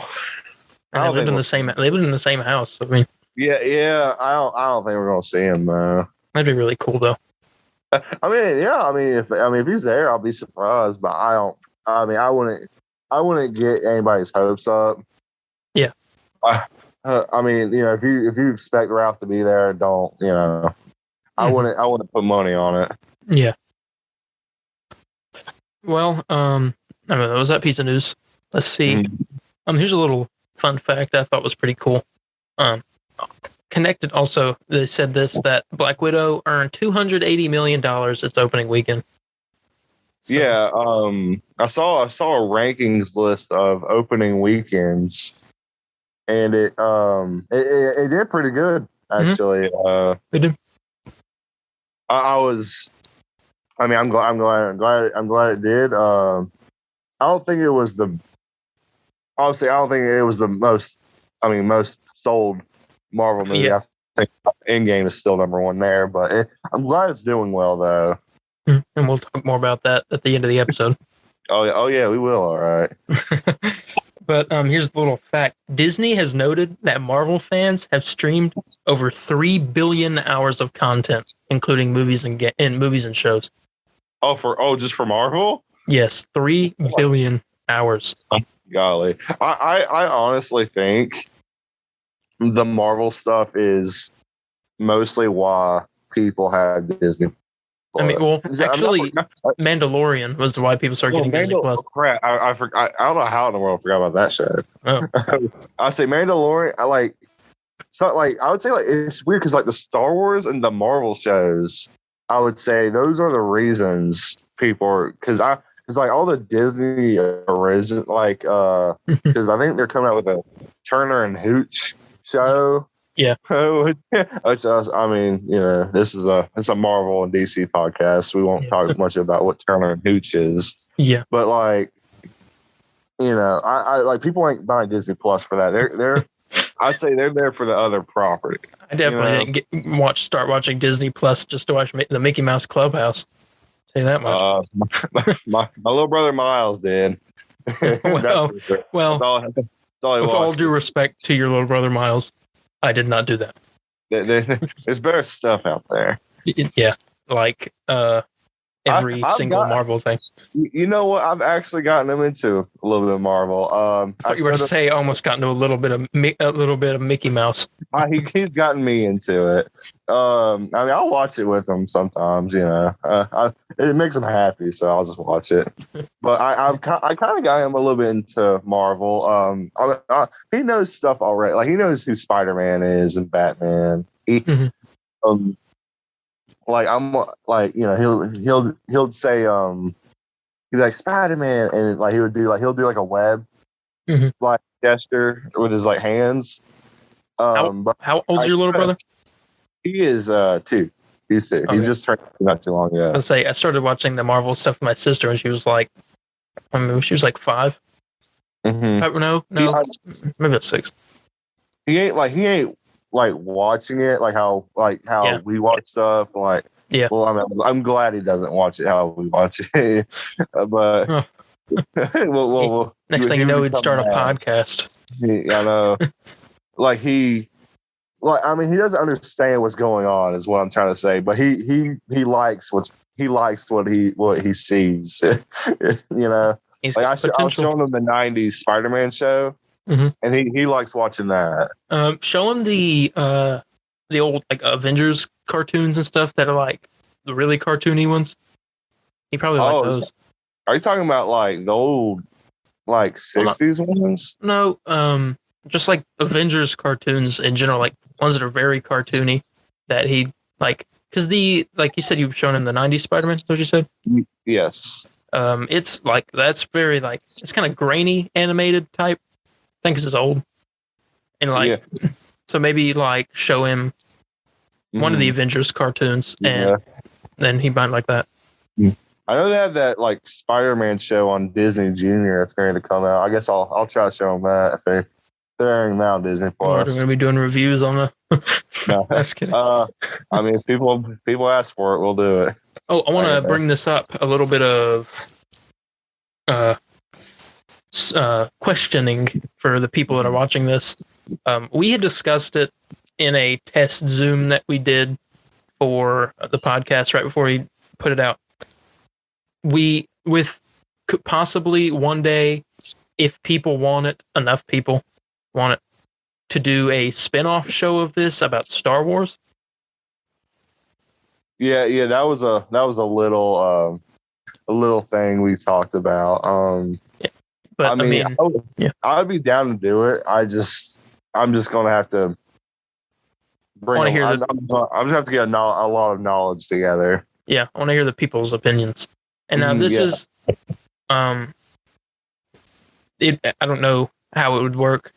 They lived in the same. They lived in the same house. I mean, yeah. I don't think we're gonna see him though. That'd be really cool though. If he's there, I'll be surprised. But I don't. I wouldn't get anybody's hopes up. Yeah. If you expect Ralph to be there, don't. I wouldn't put money on it. Yeah. Well, I mean, that was that piece of news. Let's see. Here's a little fun fact I thought was pretty cool. Connected also, they said this, that Black Widow earned $280 million its opening weekend. So, yeah, I saw a rankings list of opening weekends, and it did pretty good actually. It did. I'm glad it did. I don't think it was the most sold Marvel movie. Yeah. I think Endgame is still number one there, but I'm glad it's doing well though. And we'll talk more about that at the end of the episode. Oh yeah, we will. All right. But here's the little fact: Disney has noted that Marvel fans have streamed over 3 billion hours of content, including movies and shows. Just for Marvel? Yes, 3 billion hours. Golly, I honestly think the Marvel stuff is mostly why people had Disney. I mean, well, actually, Mandalorian was why people started getting Disney Plus. Crap, I forgot. I don't know how in the world I forgot about that show. Oh. I say Mandalorian. I would say it's weird because the Star Wars and the Marvel shows, I would say those are the reasons people are because all the Disney original because I think they're coming out with a Turner and Hooch show. Yeah. It's a Marvel and DC podcast. We won't talk much about what Turner and Hooch is. Yeah. But I people ain't buying Disney Plus for that. They're I'd say they're there for the other property. I definitely didn't start watching Disney Plus just to watch the Mickey Mouse Clubhouse. Say that much. My little brother Miles did. Well, with all due respect to your little brother Miles, I did not do that. There's better stuff out there. Yeah, every single Marvel thing. You know what? I've actually gotten him into a little bit of Marvel. I thought you were to say almost got into a little bit of Mickey Mouse. He's gotten me into it. I'll watch it with him sometimes. It makes him happy, so I'll just watch it. But I kind of got him a little bit into Marvel. He knows stuff already. He knows who Spider-Man is and Batman. He'll say he'd be like Spider-Man, and he'll do a web gesture with his hands. How old's your little brother? He is 2. He's 2. Okay. He's just turned not too long ago. I started watching the Marvel stuff with my sister, and she was she was 5. No, maybe it's 6. He ain't watching it how we watch stuff. Yeah. Well, I'm glad he doesn't watch it how we watch it. But next thing you know, he'd start a podcast. I know. He doesn't understand what's going on, is what I'm trying to say. But he likes what he sees. I was showing him the '90s Spider-Man show. And he likes watching that. Show him the old Avengers cartoons and stuff that are the really cartoony ones. He probably likes those. Are you talking about the old 60s ones? No, just Avengers cartoons in general, ones that are very cartoony that he because you said you've shown him the '90s Spider-Man. Is that what you said? Yes. It's that's very it's kind of grainy animated type. I think this is old. And so maybe show him one of the Avengers cartoons and then he might like that. I know they have that Spider-Man show on Disney Junior that's going to come out. I guess I'll try to show them that if they're airing now on Disney Plus. We're going to be doing reviews on the no. Just kidding. If people ask for it, we'll do it. Oh, I want to bring this up a little bit of questioning for the people that are watching this. We had discussed it in a test Zoom that we did for the podcast right before we put it out. Could possibly one day, if people want it, enough people want it, to do a spin-off show of this about Star Wars. Yeah, that was a little little thing we talked about. But I mean, I'd be down to do it. I'm just gonna have to bring. I'm just gonna have to get a lot of knowledge together. Yeah, I want to hear the people's opinions. And now this is, I don't know how it would work,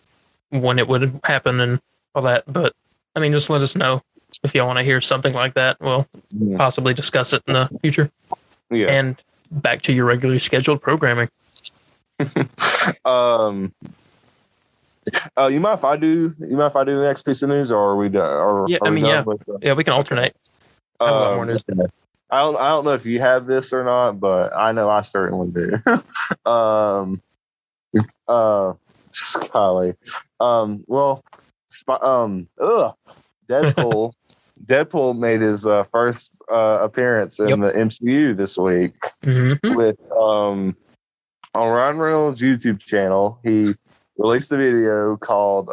when it would happen, and all that. But I mean, just let us know if y'all want to hear something like that. We'll possibly discuss it in the future. Yeah. And back to your regularly scheduled programming. You mind if I do the next piece of news, or are we done? Yeah, we can alternate. I have a lot more news. I don't know if you have this or not, but I know I certainly do. Scully. Deadpool made his first appearance in the MCU this week with on Ryan Reynolds' YouTube channel. He released a video called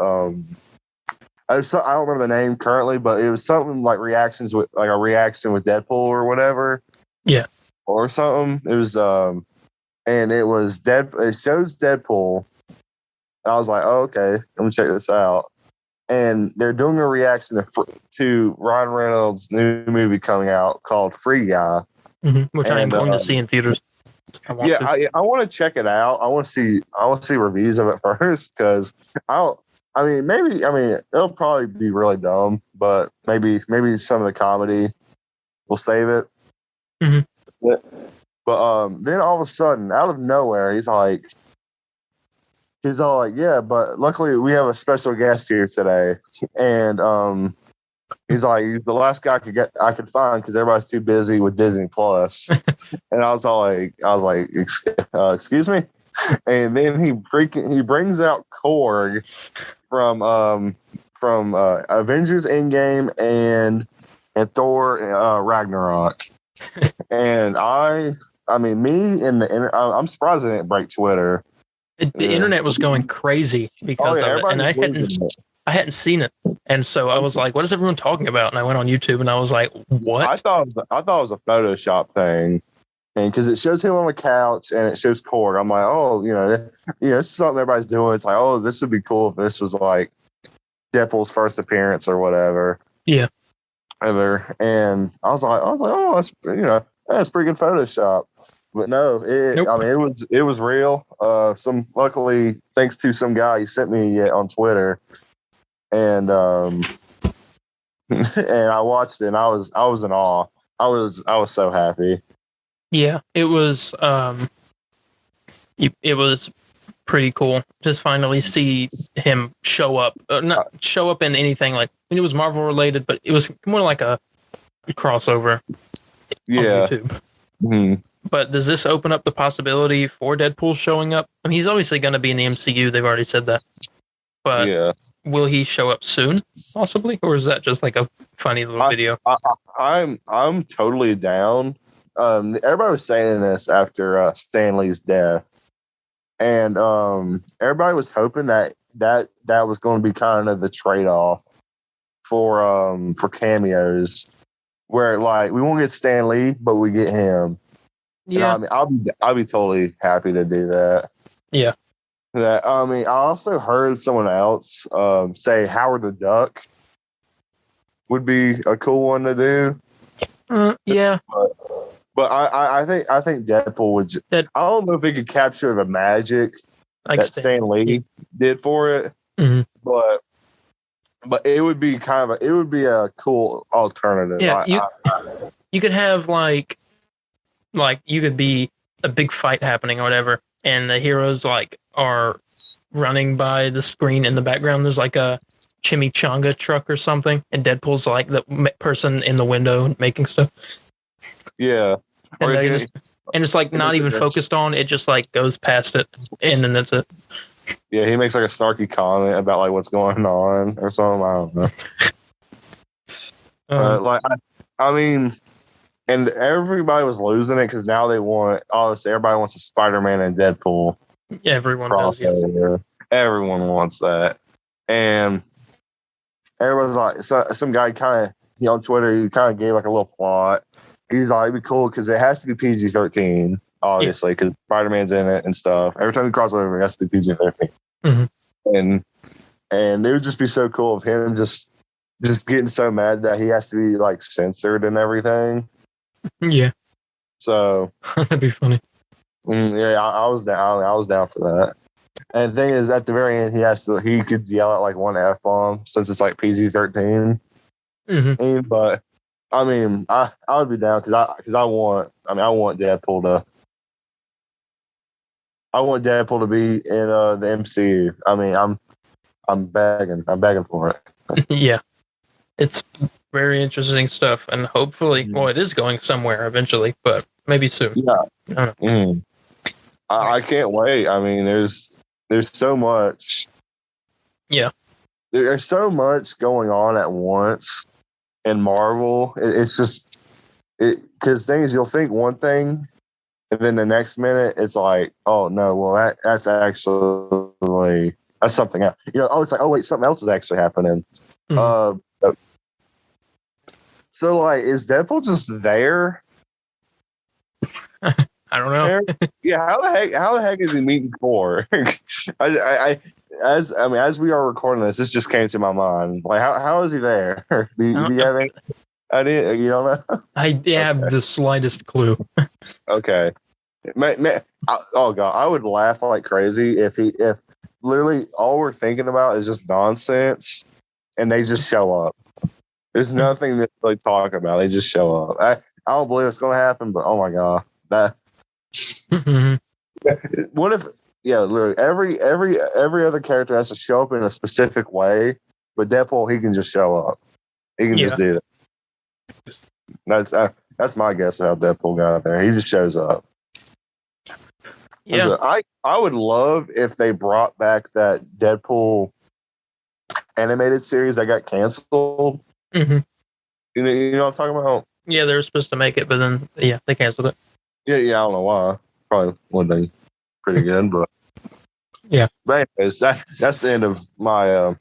I don't remember the name currently, but it was something like a reaction with Deadpool or whatever. Yeah. Or something. It was and it was it shows Deadpool. I was like, oh, okay, let me check this out. And they're doing a reaction to Ryan Reynolds' new movie coming out called Free Guy, which I am going to see in theaters. I want to check it out. I want to see reviews of it first, because it'll probably be really dumb, but maybe some of the comedy will save it. But then all of a sudden, out of nowhere, he's all like, yeah, but luckily we have a special guest here today, and he's like, he's the last guy I could find, because everybody's too busy with Disney Plus. And I was like, excuse me. And then he brings out Korg from Avengers Endgame and Thor Ragnarok. And I'm surprised I didn't break Twitter. The internet was going crazy because of it, and I hadn't seen it, and so I was like, "What is everyone talking about?" And I went on YouTube, and I was like, "What?" I thought it was a Photoshop thing, and because it shows him on the couch and it shows Korg, I'm like, "Oh, this is something everybody's doing." It's like, "Oh, this would be cool if this was like Deadpool's first appearance or whatever." Yeah. Ever, and I was like, "Oh, that's pretty good Photoshop." But no, it was real. Luckily, thanks to some guy he sent me on Twitter, and and I watched it, and I was in awe. I was so happy. Yeah, it was pretty cool. Just finally see him show up. Not show up in anything like, it was Marvel related, but it was more like a crossover. Yeah. On YouTube. Mm-hmm. But does this open up the possibility for Deadpool showing up? I mean, he's obviously going to be in the MCU. They've already said that. But will he show up soon, possibly? Or is that just like a funny little video? I'm totally down. Everybody was saying this after Stan Lee's death. And everybody was hoping that was going to be kind of the trade-off for cameos, where like we won't get Stan Lee, but we get him. Yeah, and I'll be totally happy to do that. Yeah. I also heard someone else say Howard the Duck would be a cool one to do. Yeah. But I think Deadpool would. I don't know if he could capture the magic that Stan Lee did for it, but it would be a cool alternative. Yeah, you could have like you could be a big fight happening or whatever, and the heroes are running by the screen in the background. There's like a chimichanga truck or something, and Deadpool's like the person in the window making stuff. Yeah. And it's like not even focused on it, just like goes past it, and then that's it. Yeah, he makes like a snarky comment about like what's going on or something. I don't know. And everybody was losing it because now they want, obviously everybody wants a Spider-Man and Deadpool. Yeah, everyone does. Yeah. Everyone wants that, and everyone's like, some guy kind of on Twitter, he kind of gave like a little plot. He's like, it'd be cool because it has to be PG-13. obviously, because Spider-Man's in it and stuff. Every time he crosses over, he has to be PG-13. And it would just be so cool of him just getting so mad that he has to be like censored and everything. Yeah. So that'd be funny. Yeah, I was down. I was down for that. And the thing is, at the very end, he could yell out like one F-bomb since it's like PG-13. But I mean, I would be down because I want Deadpool to be in the MCU. I mean, I'm begging for it. Yeah, it's very interesting stuff, and hopefully, well, it is going somewhere eventually, but maybe soon. Yeah, I don't know. I can't wait. I mean, there's so much. Yeah, there's so much going on at once in Marvel. It's just because things you'll think one thing, and then the next minute it's like, oh no, well that's actually that's something else. It's like, oh wait, something else is actually happening. So like, is Deadpool just there? I don't know. Yeah, how the heck is he meeting Thor? As we are recording this just came to my mind. Like, how is he there? Do you have any idea? You don't know? I have the slightest clue. Okay. Oh god, I would laugh like crazy if literally all we're thinking about is just nonsense, and they just show up. There's nothing to really talk about. They just show up. I don't believe it's going to happen, but oh my god, that. What if? Yeah, literally every other character has to show up in a specific way, but Deadpool, he can just show up. He can just do that. That's my guess of how Deadpool got there. He just shows up. Yeah, I would love if they brought back that Deadpool animated series that got canceled. You know what I'm talking about? Yeah, they were supposed to make it, but then they canceled it. Yeah, I don't know why. Probably would have been pretty good, but yeah. But anyways, that's the end of my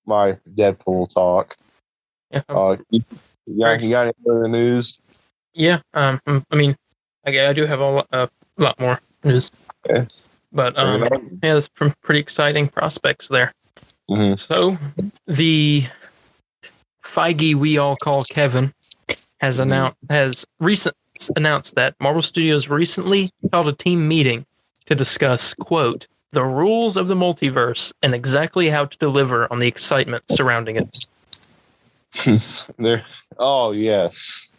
my Deadpool talk. Yeah. You got any other news? Yeah. I mean, I do have a lot more news. Okay. But there's some pretty exciting prospects there. So the Feige we all call Kevin has announced that Marvel Studios recently held a team meeting to discuss, quote, the rules of the multiverse and exactly how to deliver on the excitement surrounding it. Oh yes,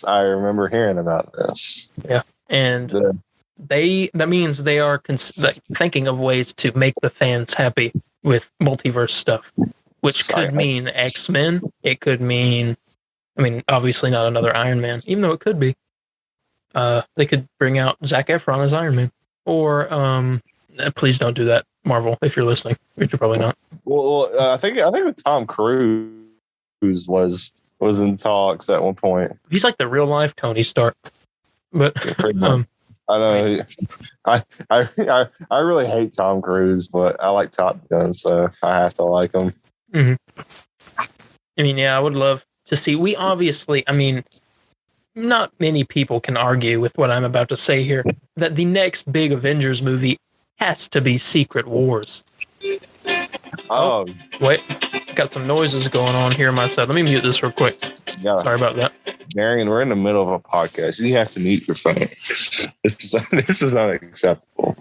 I remember hearing about this. Yeah, and that means they are thinking of ways to make the fans happy with multiverse stuff, which could mean X-Men. It could mean, I mean, obviously not another Iron Man, even though it could be. They could bring out Zac Efron as Iron Man, or please don't do that, Marvel, if you're listening, which you're probably not. Well, I think Tom Cruise was in talks at one point. He's like the real life Tony Stark, but I know. I really hate Tom Cruise, but I like Top Gun, so I have to like him. I mean, I would love to see. We obviously, I mean, not many people can argue with what I'm about to say here, that the next big Avengers movie has to be Secret Wars. Oh, wait. Got some noises going on here on my side. Let me mute this real quick. Yeah. Sorry about that. Marion, we're in the middle of a podcast. You have to mute your phone. This is unacceptable.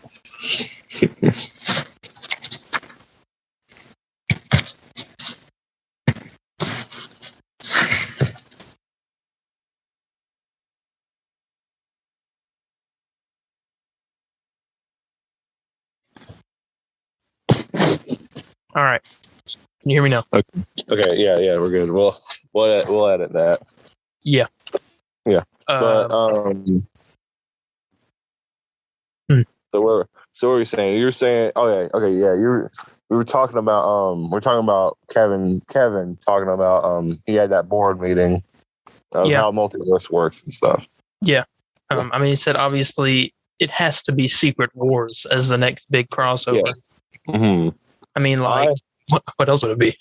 All right. Can you hear me now? Okay. Yeah, we're good. We'll edit that. Yeah. But So what were you saying? You were saying, okay, yeah. We were talking about we're talking about Kevin talking about he had that board meeting of how multiverse works and stuff. Yeah. I mean, he said obviously it has to be Secret Wars as the next big crossover. Yeah. I mean, like, what else would it be?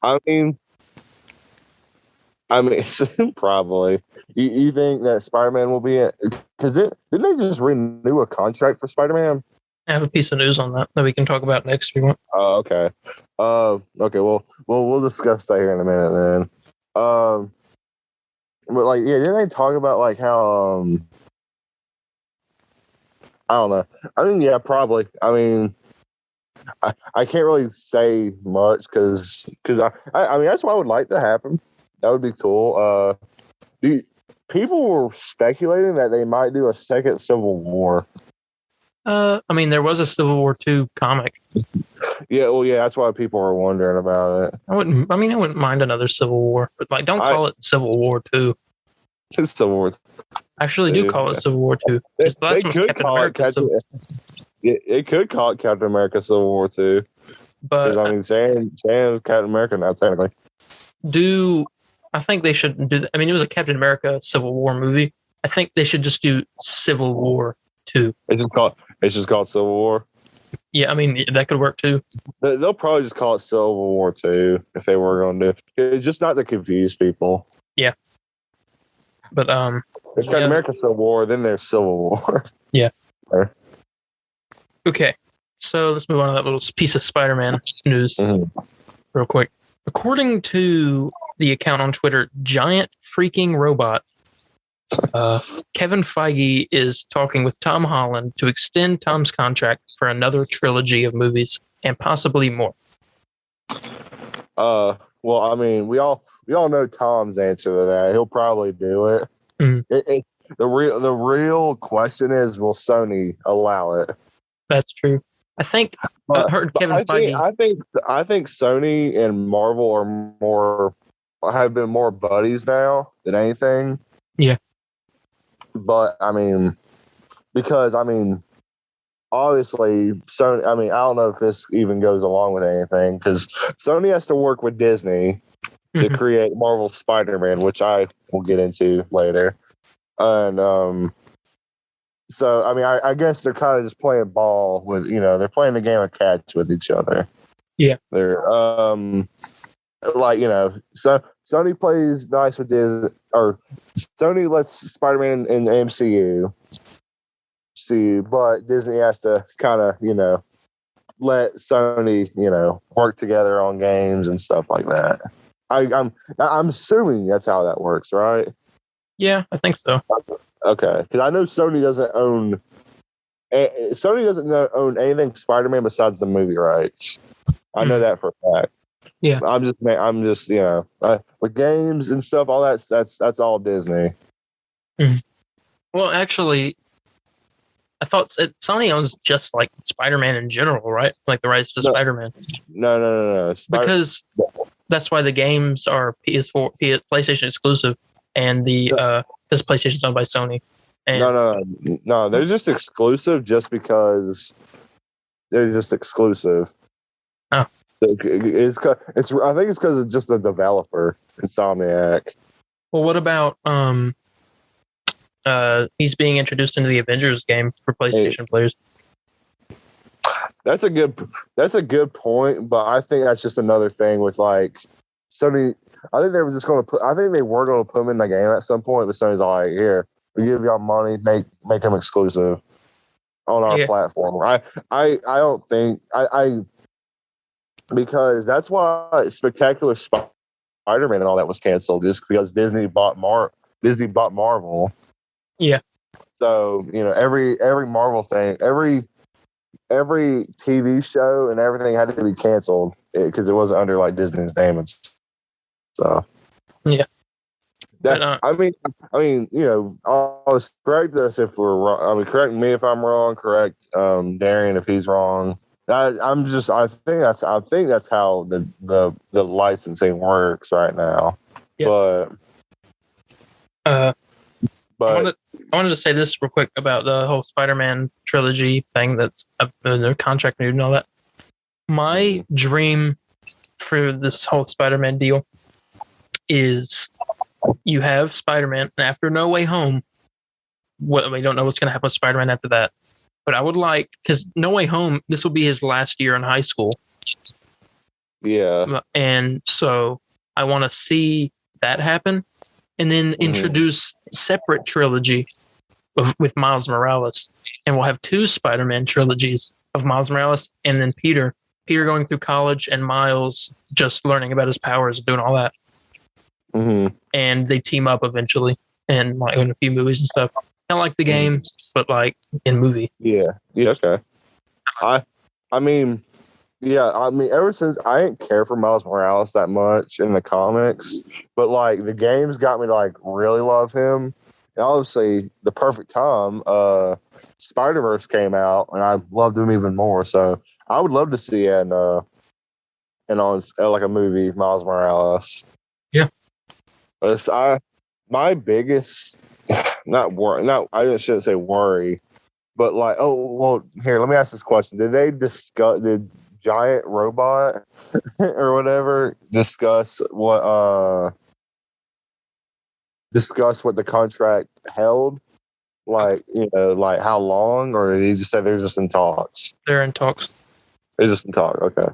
I mean, I mean, probably. You think that Spider-Man will be in? Because didn't they just renew a contract for Spider-Man? I have a piece of news on that we can talk about next if you want. Oh, okay. Okay. Well, we'll discuss that here in a minute then. But like, yeah, didn't they talk about like how I don't know. I mean, yeah, probably. I mean, I can't really say much because I mean that's what I would like to happen. That would be cool. People were speculating that they might do a second Civil War. I mean, there was a Civil War II comic. Yeah, well, yeah, that's why people were wondering about it. I wouldn't mind another Civil War, but like, don't call it Civil War II. It's Civil War. I actually do call it Civil War II. The last one was Captain America. It could call it Captain America Civil War II. But I mean, Sam's Captain America now, technically. I think they should do that. I mean, it was a Captain America Civil War movie. I think they should just do Civil War II. It's just called Civil War. Yeah, I mean that could work too. They'll probably just call it Civil War II if they were going to do it. It's just not to confuse people. Yeah. But if Captain America Civil War, then there's Civil War. Yeah. Okay. So let's move on to that little piece of Spider-Man news real quick. According to the account on Twitter, Giant Freaking Robot, Kevin Feige is talking with Tom Holland to extend Tom's contract for another trilogy of movies and possibly more. Well, I mean, we all know Tom's answer to that. He'll probably do it. Mm-hmm. The real question is, will Sony allow it? That's true. I think I heard Kevin Feige. I think Sony and Marvel have been more buddies now than anything. Yeah. But I mean, because I mean, obviously Sony. I mean, I don't know if this even goes along with anything because Sony has to work with Disney to create Marvel Spider-Man, which I will get into later. And so I mean, I guess they're kind of just playing ball with, they're playing the game of catch with each other. Yeah, they're like, so Sony plays nice with Disney, or Sony lets Spider-Man in the MCU, but Disney has to kind of, let Sony, work together on games and stuff like that. I'm assuming that's how that works, right? Yeah, I think so. Okay, because I know Sony doesn't own anything Spider-Man besides the movie rights. I know that for a fact. Yeah, I'm just with games and stuff. All that's all Disney. Mm-hmm. Well, actually, I thought Sony owns just like Spider-Man in general, right? Like the rights to Spider-Man. No. Because that's why the games are PS4, PlayStation exclusive, and because PlayStation's owned by Sony. And No. They're just exclusive just because they're just exclusive. Oh. So I think it's because of just the developer, Insomniac. Well, what about he's being introduced into the Avengers game for PlayStation players? That's a good point, but I think that's just another thing with like Sony. I think they were just going to put them in the game at some point, but Sony's like, here, we give y'all money, make them exclusive on our platform. I don't think because that's why Spectacular Spider-Man and all that was canceled, just because Disney bought Marvel. Yeah. So, every Marvel thing, every TV show and everything had to be canceled because it wasn't under like Disney's name. So, yeah. I mean, I'll correct this if we're wrong. I mean, correct me if I'm wrong. Correct Darian if he's wrong. I think that's how the licensing works right now. Yeah. But I wanted to say this real quick about the whole Spider-Man trilogy thing that's the contract renewed and all that. My dream for this whole Spider-Man deal is you have Spider-Man, and after No Way Home, we don't know what's going to happen with Spider-Man after that. But I would like, because No Way Home, this will be his last year in high school. Yeah. And so I want to see that happen, and then introduce separate trilogy with Miles Morales, and we'll have 2 Spider-Man trilogies of Miles Morales, and then Peter going through college, and Miles just learning about his powers, doing all that. And they team up eventually, and like in a few movies and stuff. Kind of like the games, but like in movie. Yeah. Okay. I mean, ever since I didn't care for Miles Morales that much in the comics, but like the games got me to like really love him. And obviously, the perfect time, Spider-Verse came out, and I loved him even more. So I would love to see like a movie, Miles Morales. Yeah. But my biggest, I shouldn't say worry, but like, here, let me ask this question: did Giant Robot or whatever discuss what the contract held? Like, like how long, or did he just say they're just in talks? They're in talks. They're just in talks. Okay.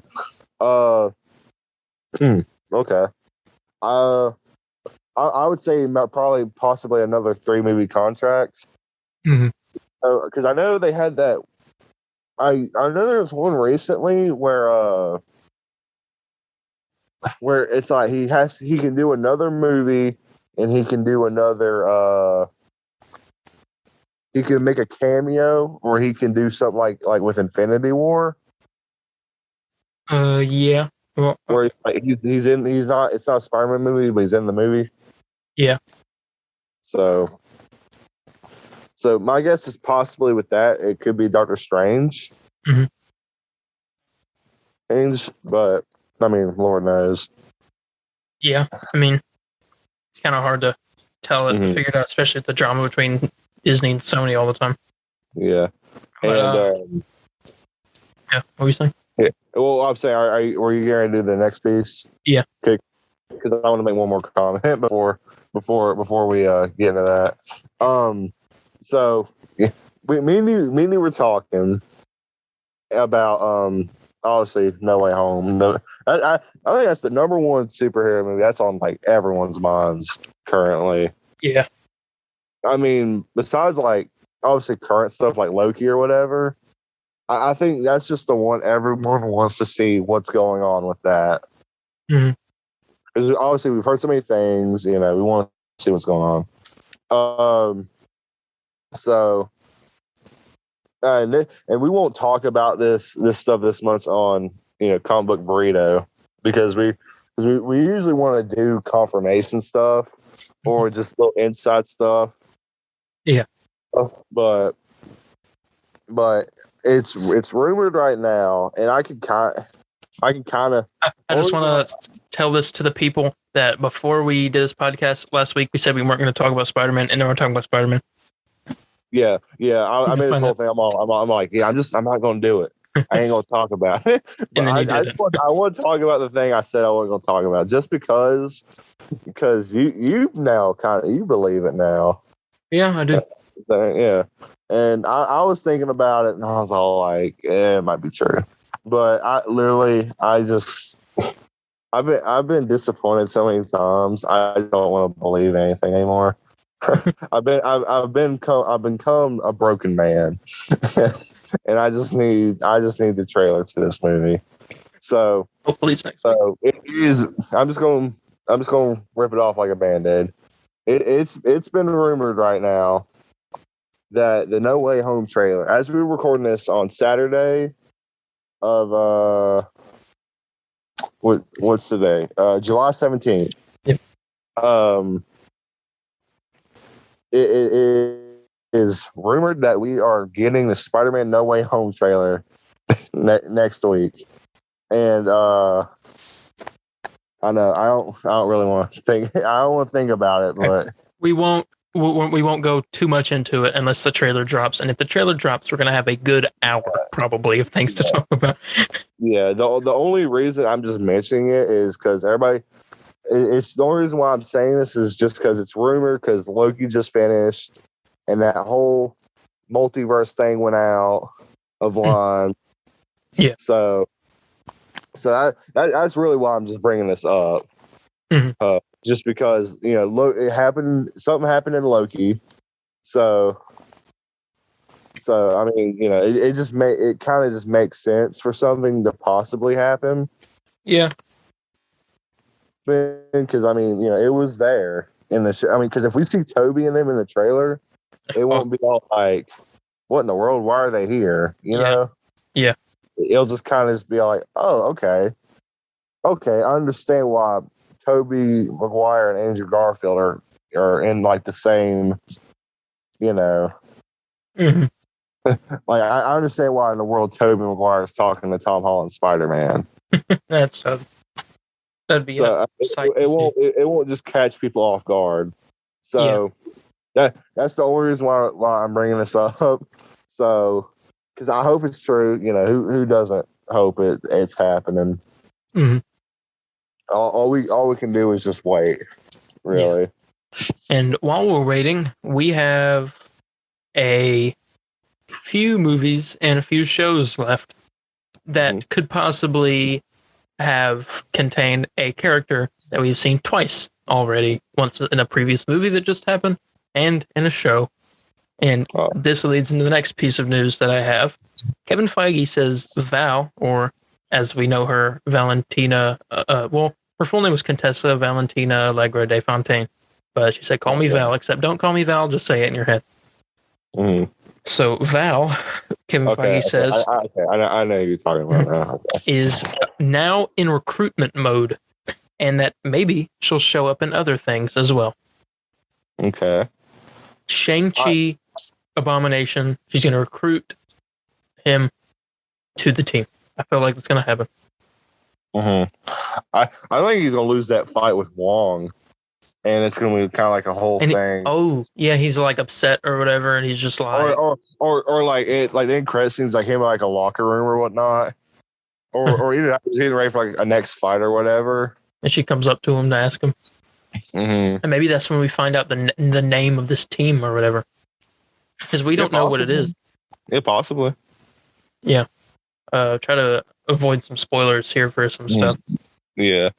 Okay. I would say probably possibly another 3-movie contract. Because I know they had that. I know there was one recently where it's like he can do another movie, and he can do another he can make a cameo, or he can do something like with Infinity War. Yeah. Well, where it's not a Spider-Man movie, but he's in the movie. Yeah. So my guess is possibly with that it could be Doctor Strange. But I mean, Lord knows. Yeah, I mean, it's kind of hard to tell it, figure it out, especially the drama between Disney and Sony all the time. Yeah. But, yeah, what were you saying? Yeah. Well, I'm saying, were you going to do the next piece? Yeah. Okay. Because I want to make one more comment before we get into that. So me and you were talking about obviously No Way Home. I think that's the number one superhero movie that's on like everyone's minds currently. Yeah. I mean, besides like obviously current stuff like Loki or whatever, I think that's just the one everyone wants to see what's going on with that. Because obviously we've heard so many things, we want to see what's going on. So, and we won't talk about this stuff this much on Comic Book Burrito, because we usually want to do confirmation stuff or just little inside stuff. Yeah, but it's rumored right now, and I can kind of. I just want to tell this to the people that before we did this podcast last week, we said we weren't going to talk about Spider-Man, and now we're talking about Spider-Man. Yeah. I made this whole thing. I'm like, I'm not going to do it. I ain't going to talk about it. But and then I want to talk about the thing I said I wasn't going to talk about, just because you now you believe it now. Yeah, I do. Yeah. And I was thinking about it, and I was all like, it might be true. But I've been disappointed so many times. I don't want to believe anything anymore. I've become a broken man, and I just need the trailer to this movie. So hopefully it's next week. So it is. I'm just going to rip it off like a Band-Aid. It's been rumored right now that the No Way Home trailer, as we were recording this on Saturday of what's today? July 17th. Yep. It is rumored that we are getting the Spider-Man No Way Home trailer next week, and I know I don't really want to think. I don't want to think about it, but we won't go too much into it unless the trailer drops. And if the trailer drops, we're gonna have a good hour probably of things to talk about. Yeah, the only reason I'm just mentioning it is because everybody. It's the only reason why I'm saying this is just because it's rumored, because Loki just finished, and that whole multiverse thing went out of line. Yeah. So that's really why I'm just bringing this up. just because it happened. Something happened in Loki, so I mean, it kind of just makes sense for something to possibly happen. Yeah, because I mean, it was there in the show. I mean, because if we see Toby and them in the trailer, it won't be all like, "What in the world? Why are they here?" You know? Yeah. It'll just kind of be like, "Oh, okay, I understand why Toby Maguire and Andrew Garfield are in like the same, Mm-hmm. like I understand why in the world Toby Maguire is talking to Tom Holland Spider-Man." That'd be so it won't just catch people off guard. So that's the only reason why I'm bringing this up. So because I hope it's true. Who doesn't hope it's happening? Mm-hmm. All we can do is just wait, really. Yeah. And while we're waiting, we have a few movies and a few shows left that could possibly have contained a character that we've seen twice already, once in a previous movie that just happened and in a show. And this leads into the next piece of news that I have. Kevin Feige says Val, or as we know her, Valentina, her full name was Contessa Valentina Allegra de Fontaine, but she said, call me Val, except don't call me Val, just say it in your head. Mm-hmm. So Val, Kevin Feige says, I know who you're talking about now. Is now in recruitment mode, and that maybe she'll show up in other things as well. Okay. Shang-Chi, Abomination, she's going to recruit him to the team. I feel like it's going to happen. Mm-hmm. I think he's going to lose that fight with Wong, and it's going to be kind of like a whole thing. He's like upset or whatever, and he's just like, or like it, like the end credit scenes, like him in like a locker room or whatnot, or either he's getting ready for like a next fight or whatever. And she comes up to him to ask him, and maybe that's when we find out the name of this team or whatever, because we don't know what it is. Yeah, possibly. Yeah. Try to avoid some spoilers here for some stuff. Yeah.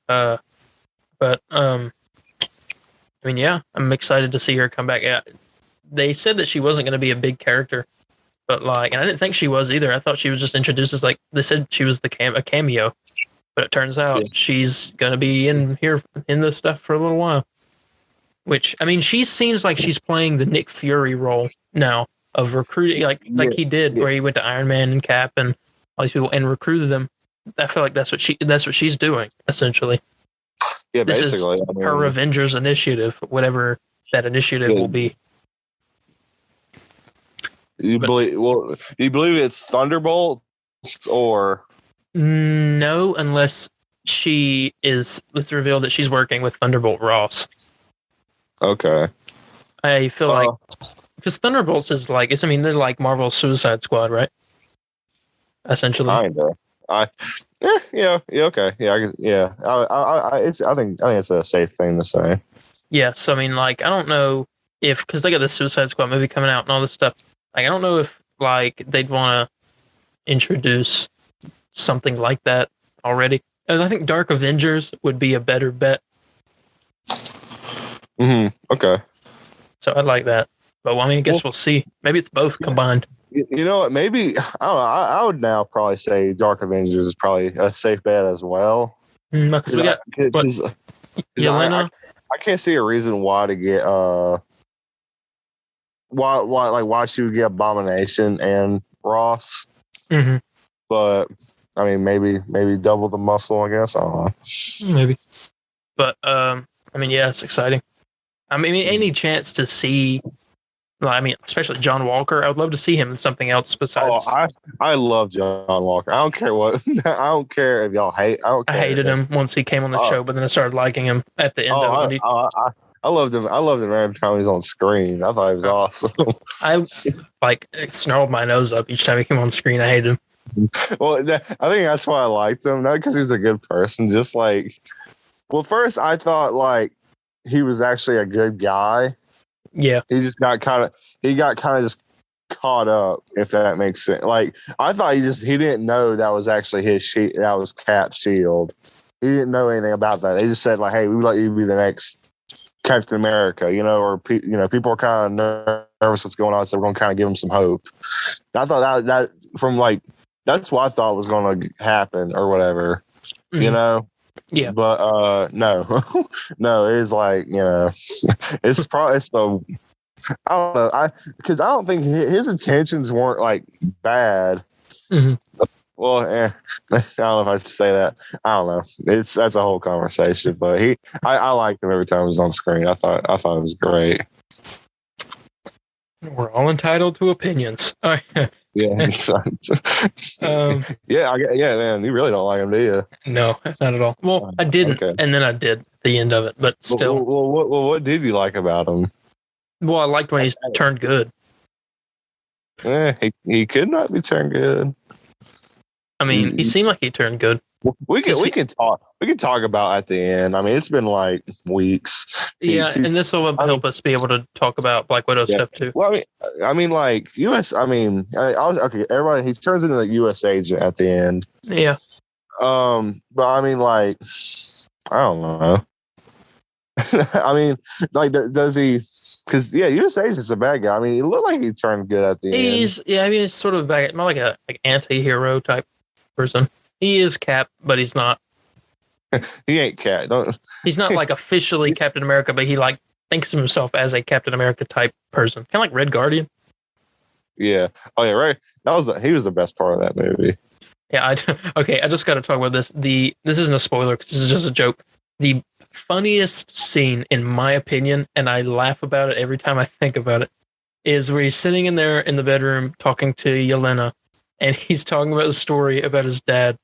But I mean, yeah, I'm excited to see her come back. Yeah, they said that she wasn't going to be a big character, but like, and I didn't think she was either. I thought she was just introduced as like, they said she was a cameo, but it turns out she's going to be in here in this stuff for a little while. Which, I mean, she seems like she's playing the Nick Fury role now of recruiting, like he did, where he went to Iron Man and Cap and all these people and recruited them. I feel like that's what she's doing essentially. Yeah, this basically. Is her Avengers initiative, whatever that initiative will be. You believe it's Thunderbolts or no, unless let's reveal that she's working with Thunderbolt Ross. Okay. I feel like because Thunderbolts is like they're like Marvel's Suicide Squad, right? Essentially. Kinda. Okay. Yeah. I think it's a safe thing to say. Yeah. So I mean, like, I don't know because they got the Suicide Squad movie coming out and all this stuff. Like, I don't know if like they'd want to introduce something like that already. I think Dark Avengers would be a better bet. Okay. So I'd like that, but I guess we'll see. Maybe it's both combined. You know what? Maybe I don't know. I would now probably say Dark Avengers is probably a safe bet as well. Because we got Yelena. I can't see a reason why to get why she would get Abomination and Ross. Mm-hmm. But I mean, maybe double the muscle. I guess I don't know. Maybe. But yeah, it's exciting. I mean, any chance to see. Especially John Walker. I would love to see him in something else besides. I love John Walker. I don't care what. I don't care if y'all hate. I hated him once he came on the show, but then I started liking him at the end of it. I loved him. I loved him every time he was on screen. I thought he was awesome. I snarled my nose up each time he came on screen. I hated him. Well, I think that's why I liked him. Not because he was a good person. Just like, first I thought like he was actually a good guy. Yeah, he got kind of just caught up, if that makes sense. Like I thought he didn't know that was actually his shield. That was Cap's shield. he didn't know anything about that. They just said like, "Hey, we would like you to be the next Captain America," or people are kind of nervous what's going on, so we're going to kind of give them some hope. And I thought that from like that's what I thought was going to happen or whatever, Yeah, but no, no, it's like it's probably it's the I don't know because I don't think his intentions weren't like bad. Mm-hmm. Well, I don't know if I should say that. I don't know. That's a whole conversation. But I liked him every time he was on screen. I thought it was great. We're all entitled to opinions. All right. Yeah. Yeah, man. You really don't like him, do you? No, not at all. Well, I didn't, and then I did at the end of it, but still. Well, what did you like about him? Well, I liked when he's turned good. He could not be turned good. I mean, he seemed like he turned good. We can talk about at the end. I mean, it's been like weeks. Yeah, and this will help us be able to talk about Black Widow stuff too. Well, I mean, like US. I mean, everybody. He turns into the U.S. agent at the end. Yeah. But I mean, like, I don't know. I mean, like, does he? Because U.S. agent's a bad guy. I mean, it looked like he turned good at the end. He's sort of more like a anti-hero type person. He is Cap, but he's not. He ain't Cap. He's not like officially Captain America, but he like thinks of himself as a Captain America type person, kind of like Red Guardian. Yeah. Oh yeah. Right. He was the best part of that movie. Yeah. I just got to talk about this. This isn't a spoiler. This is just a joke. The funniest scene, in my opinion, and I laugh about it every time I think about it, is where he's sitting in there in the bedroom talking to Yelena, and he's talking about the story about his dad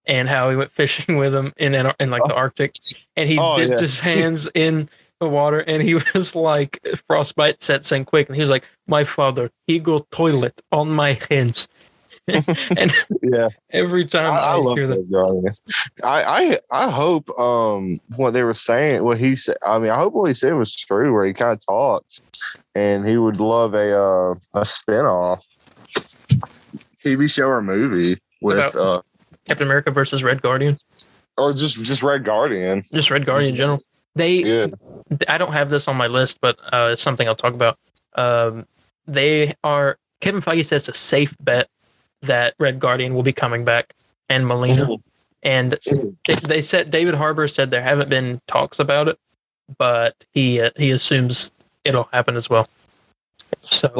and how he went fishing with him in like the Arctic, and he dipped his hands in the water, and he was like, frostbite sets in quick, and he was like, "My father, he go toilet on my hands." And every time I hear that, I hope what they were saying, what he said. I mean, I hope what he said was true, where he kind of talked, and he would love a spinoff TV show or movie with Captain America versus Red Guardian, or just Red Guardian, just Red Guardian in general. I don't have this on my list, but it's something I'll talk about. Kevin Feige says it's a safe bet that Red Guardian will be coming back, and Melina. And they said, David Harbour said there haven't been talks about it, but he assumes it'll happen as well. So,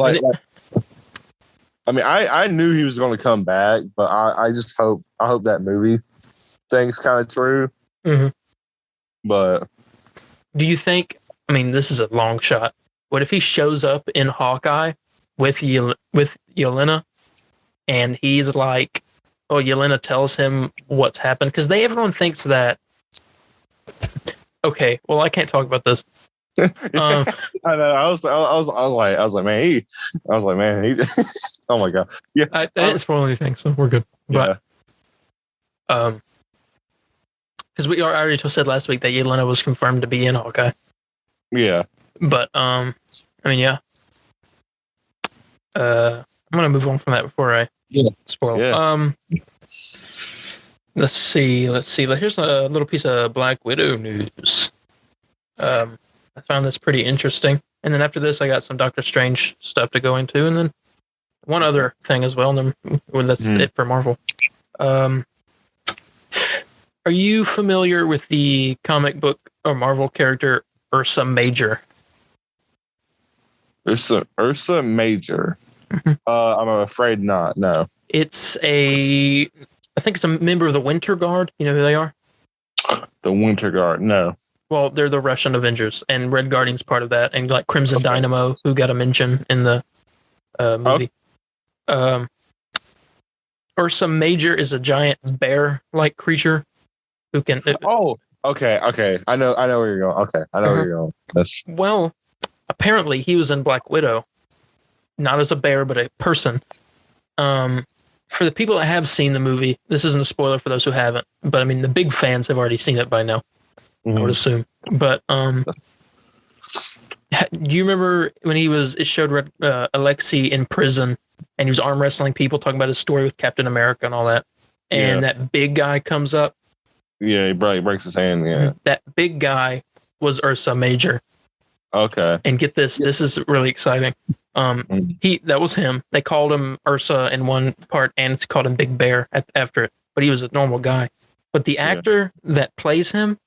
I mean, I knew he was going to come back, but I just hope that movie thing's kind of true. Mm-hmm. But do you think? I mean, this is a long shot. What if he shows up in Hawkeye with Yelena? And he's like, Yelena tells him what's happened, because everyone thinks that. Okay, well, I can't talk about this. I know. I was like, man, he. Oh my god, yeah. I didn't spoil anything, so we're good. But, because I already said last week that Yelena was confirmed to be in Hawkeye. Yeah. But I mean, yeah. I'm gonna move on from that before I spoil. Yeah. Let's see. Here's a little piece of Black Widow news. I found this pretty interesting. And then after this, I got some Doctor Strange stuff to go into, and then one other thing as well. And then that's it for Marvel. Are you familiar with the comic book or Marvel character Ursa Major? Ursa Major. I'm afraid not. No. I think it's a member of the Winter Guard. You know who they are? The Winter Guard. No. Well, they're the Russian Avengers, and Red Guardian's part of that, and like Crimson Dynamo, who got a mention in the movie. Ursa Major is a giant bear-like creature who can. Okay. I know where you're going. Okay, I know where you're going. Well, apparently he was in Black Widow, not as a bear, but a person. For the people that have seen the movie, this isn't a spoiler for those who haven't, but I mean, the big fans have already seen it by now, I would assume. But do you remember when it showed Alexei in prison, and he was arm wrestling people, talking about his story with Captain America and all that, and that big guy comes up Yeah, he breaks his hand. Yeah, that big guy was Ursa Major. Okay. And get this, this is really exciting. That was him. They called him Ursa in one part, and it's called him Big Bear after it. But he was a normal guy. But the actor that plays him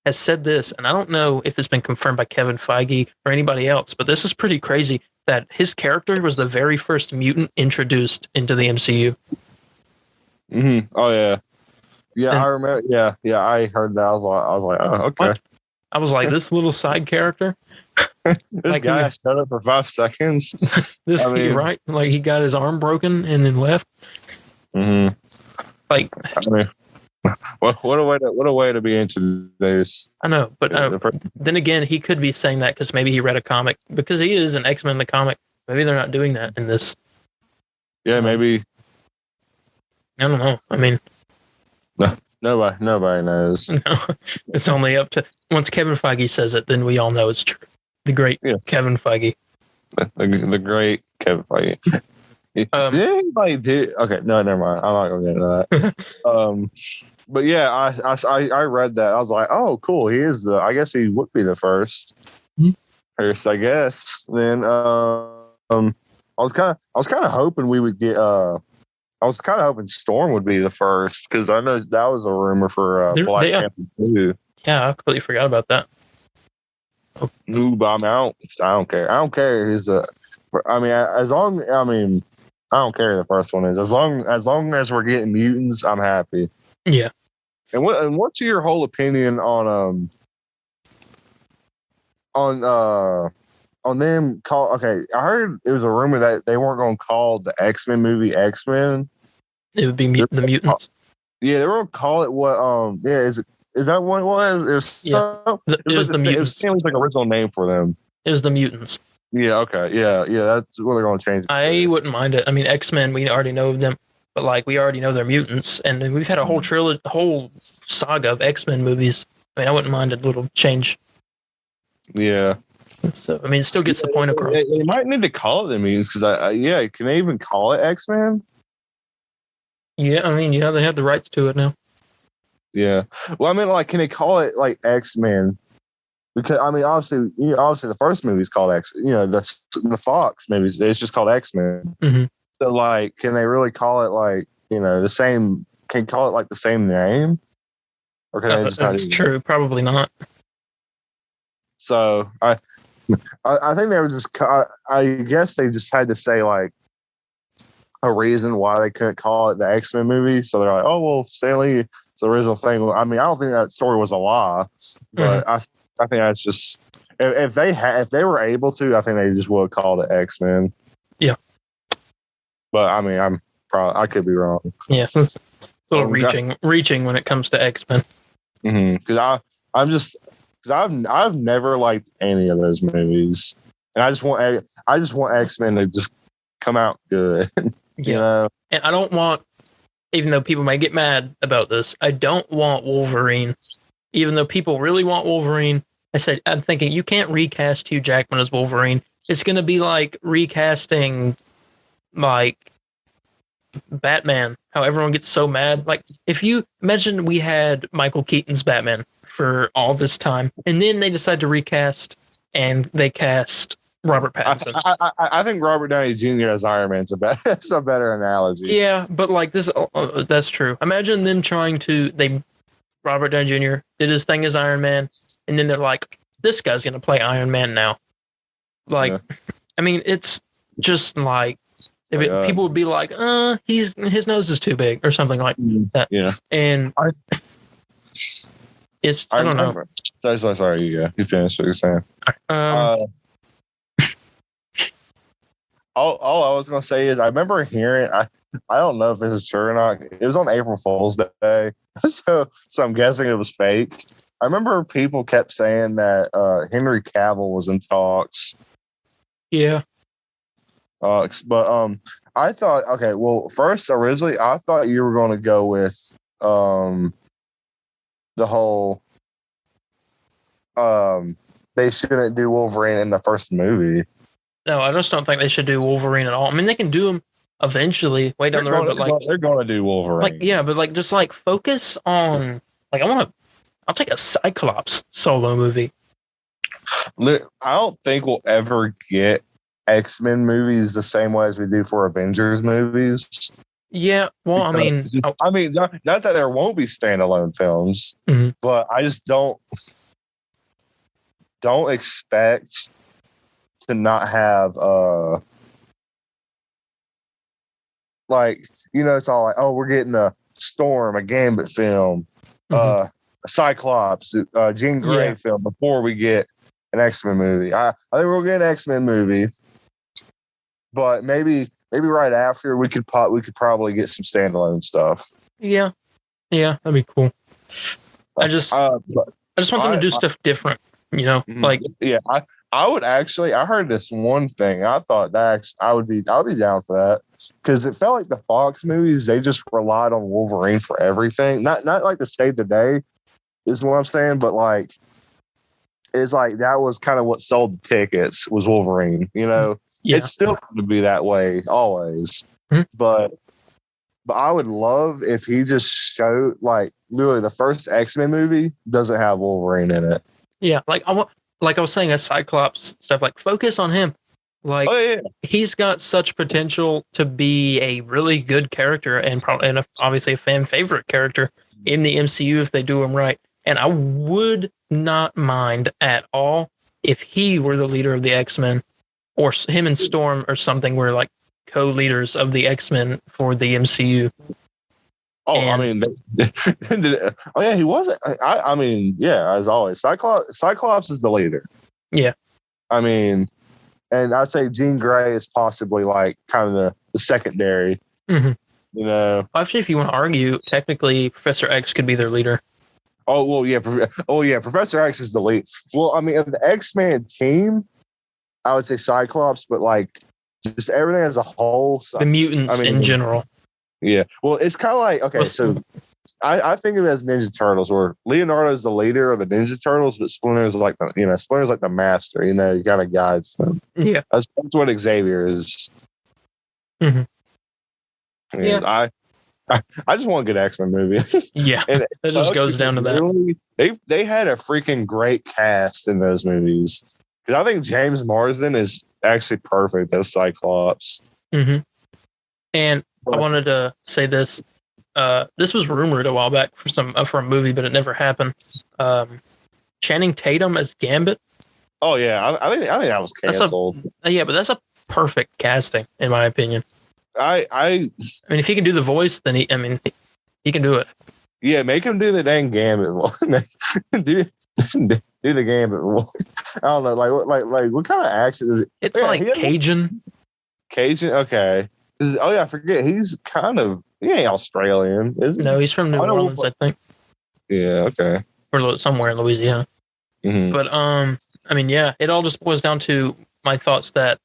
has said this, and I don't know if it's been confirmed by Kevin Feige or anybody else, but this is pretty crazy that his character was the very first mutant introduced into the MCU. Oh yeah, I remember. Yeah, I heard that. I was like, oh, okay. What? I was like, this little side character. This guy shut up for 5 seconds. Right? Like he got his arm broken and then left. Like, what a way to be introduced. I know, but then again, he could be saying that because maybe he read a comic, because he is an X-Men in the comic. Maybe they're not doing that in this. Yeah, maybe. I don't know. I mean, nobody knows. No, it's only up to once Kevin Feige says it, then we all know it's true. The great Kevin Feige. The great Kevin Feige. Did anybody do? Okay, no, never mind. I'm not gonna get into that. But yeah, I read that. I was like, oh, cool. He is I guess he would be the first. First, I guess. Then I was kind of hoping we would get. I was kind of hoping Storm would be the first, because I know that was a rumor for Black Panther 2. Yeah, I completely forgot about that. Ooh, but I'm out. I don't care. I don't care who's I don't care who the first one is. As long as we're getting mutants, I'm happy. Yeah. And what's your whole opinion on them okay, I heard it was a rumor that they weren't going to call the X-Men movie X-Men. It would be the mutants. Yeah, they were going to call it what is that what it was? It was the mutants. It was Stanley's like original name for them. It was the mutants. Yeah, okay. Yeah, that's what they're going to change it I wouldn't mind it. I mean, X-Men, we already know them, but like we already know they're mutants, and we've had a whole whole saga of X-Men movies. I mean, I wouldn't mind a little change. Yeah. So, I mean, it still gets the point across. They might need to call it the mutants, because can they even call it X-Men? Yeah, I mean, they have the rights to it now. Yeah. Well, I mean, like, can they call it like X-Men? Because I mean, obviously the first movie is called X. The Fox movies, it's just called X-Men. Mm-hmm. So, like, can they really call it like the same? Can call it like the same name? Or can they just not? That's true. Probably not. So I think there was just. I guess they just had to say like a reason why they couldn't call it the X-Men movie. So they're like, oh well, Stanley, it's the original thing. I mean, I don't think that story was a lie, but I think that's just if they were able to, I think they just would call it X-Men. Yeah. But I mean, I could be wrong. Yeah. A little reaching when it comes to X-Men. Because I've never liked any of those movies, and I just want X-Men to just come out good. Yeah. And I don't want, even though people may get mad about this, I don't want Wolverine. Even though people really want Wolverine, I'm thinking you can't recast Hugh Jackman as Wolverine. It's going to be like recasting like Batman, how everyone gets so mad. Like, if you imagine we had Michael Keaton's Batman for all this time, and then they decide to recast, and they cast Robert Pattinson. I think Robert Downey Jr. as Iron Man's that's a better analogy. Yeah, but like this, that's true. Imagine them Robert Downey Jr. did his thing as Iron Man, and then they're like, this guy's going to play Iron Man now. Like, I mean, it's just like, people would be like, his nose is too big or something like that. Yeah. And I don't know. Sorry, you finished what you're saying. All I was going to say is I remember hearing, I don't know if this is true or not. It was on April Fool's Day. So I'm guessing it was fake. I remember people kept saying that Henry Cavill was in talks. Yeah. But I thought, okay, well, first, originally, I thought you were going to go with the whole they shouldn't do Wolverine in the first movie. No, I just don't think they should do Wolverine at all. I mean, they can do him eventually, way down the road, but like they're going to do Wolverine. Like, yeah, but like just like focus on Like I'll take a Cyclops solo movie. I don't think we'll ever get X-Men movies the same way as we do for Avengers movies. Yeah, well, not that there won't be standalone films, but I just don't expect to not have it's all like, oh, we're getting a Storm, a Gambit film, a Cyclops, Jean Grey film before we get an X-Men movie. I think we'll get an X-Men movie, but maybe right after we could probably get some standalone stuff. Yeah, that'd be cool. I just want them to do stuff different, like I would actually. I heard this one thing. I thought I would be down for that because it felt like the Fox movies, they just relied on Wolverine for everything. Not like the save the day is what I'm saying, but like it's like that was kind of what sold the tickets was Wolverine. It's still going to be that way always, but I would love if he just showed like literally the first X-Men movie doesn't have Wolverine in it. Yeah, like I was saying, a Cyclops stuff, like focus on him. Like he's got such potential to be a really good character and obviously a fan favorite character in the MCU if they do him right. And I would not mind at all if he were the leader of the X-Men, or him and Storm or something were like co-leaders of the X-Men for the MCU. He wasn't. As always, Cyclops is the leader. Yeah. And I'd say Jean Grey is possibly like kind of the secondary. Actually, if you want to argue, technically Professor X could be their leader. Oh, well, yeah. Professor X is the lead. Well, of the X-Men team, I would say Cyclops, but like just everything as a whole. The mutants in general. Yeah. Well, it's kind of like, okay, so I think of it as Ninja Turtles, where Leonardo's the leader of the Ninja Turtles, but Splinter's like the master, he kind of guides them. Yeah. That's what Xavier is. Yeah. I just want a good X-Men movie. Yeah. It just goes down to that. They had a freaking great cast in those movies. Because I think James Marsden is actually perfect as Cyclops. And I wanted to say this. This was rumored a while back for a movie, but it never happened. Channing Tatum as Gambit. Oh yeah, I think that was canceled. But that's a perfect casting in my opinion. I mean, if he can do the voice, then he can do it. Yeah, make him do the dang Gambit one. do the Gambit one. I don't know, like what kind of accent is it? It's like Cajun. Cajun, okay. I forget. He ain't Australian, is he? No, he's from New Orleans, I think. Yeah, okay. Or somewhere in Louisiana. But it all just boils down to my thoughts that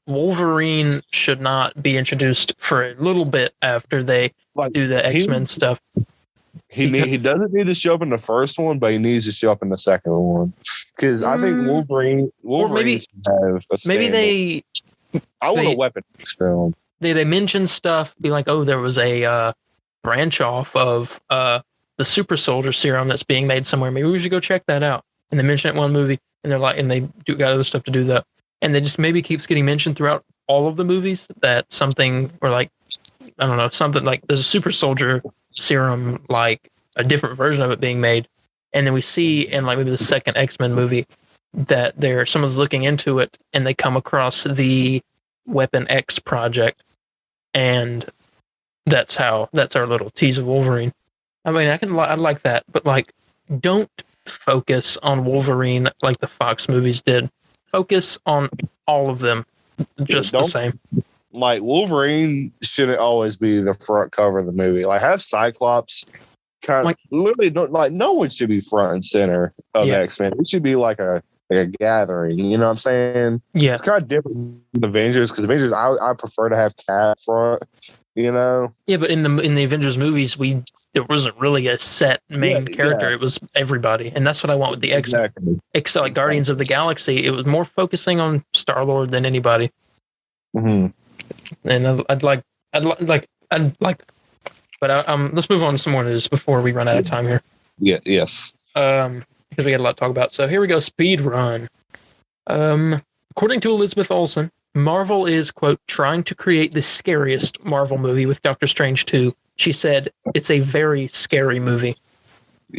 Wolverine should not be introduced for a little bit after they do the X-Men stuff. He doesn't need to show up in the first one, but he needs to show up in the second one. Because I think Wolverine should have a I want a Weapon X film. They mention stuff, be like, oh, there was a branch off of the super soldier serum that's being made somewhere. Maybe we should go check that out. And they mention it in one movie, and they're like, and they got other stuff to do that. And they just maybe keeps getting mentioned throughout all of the movies that something, or like, I don't know, something like there's a super soldier serum, like a different version of it being made. And then we see in like maybe the second X-Men movie that someone's looking into it and they come across the Weapon X project. And that's our little tease of Wolverine. I mean, I'd like that, but like, don't focus on Wolverine like the Fox movies did. Focus on all of them just the same. Like, Wolverine shouldn't always be the front cover of the movie. Like, have Cyclops kind of literally no one should be front and center of X-Men. It should be like a gathering. You know what I'm saying? Yeah. It's kind of different than Avengers, because Avengers I prefer to have Cap front. You know? Yeah, but in the Avengers movies, there wasn't really a set main character. It was everybody, and that's what I want with the X-Men. Exactly. Except like Guardians of the Galaxy, it was more focusing on Star-Lord than anybody. Mm-hmm. And I'd like, but let's move on to some more news before we run out of time here. Yes. Because we got a lot to talk about. So here we go. Speed run. According to Elizabeth Olsen, Marvel is, quote, trying to create the scariest Marvel movie with Doctor Strange 2. She said it's a very scary movie.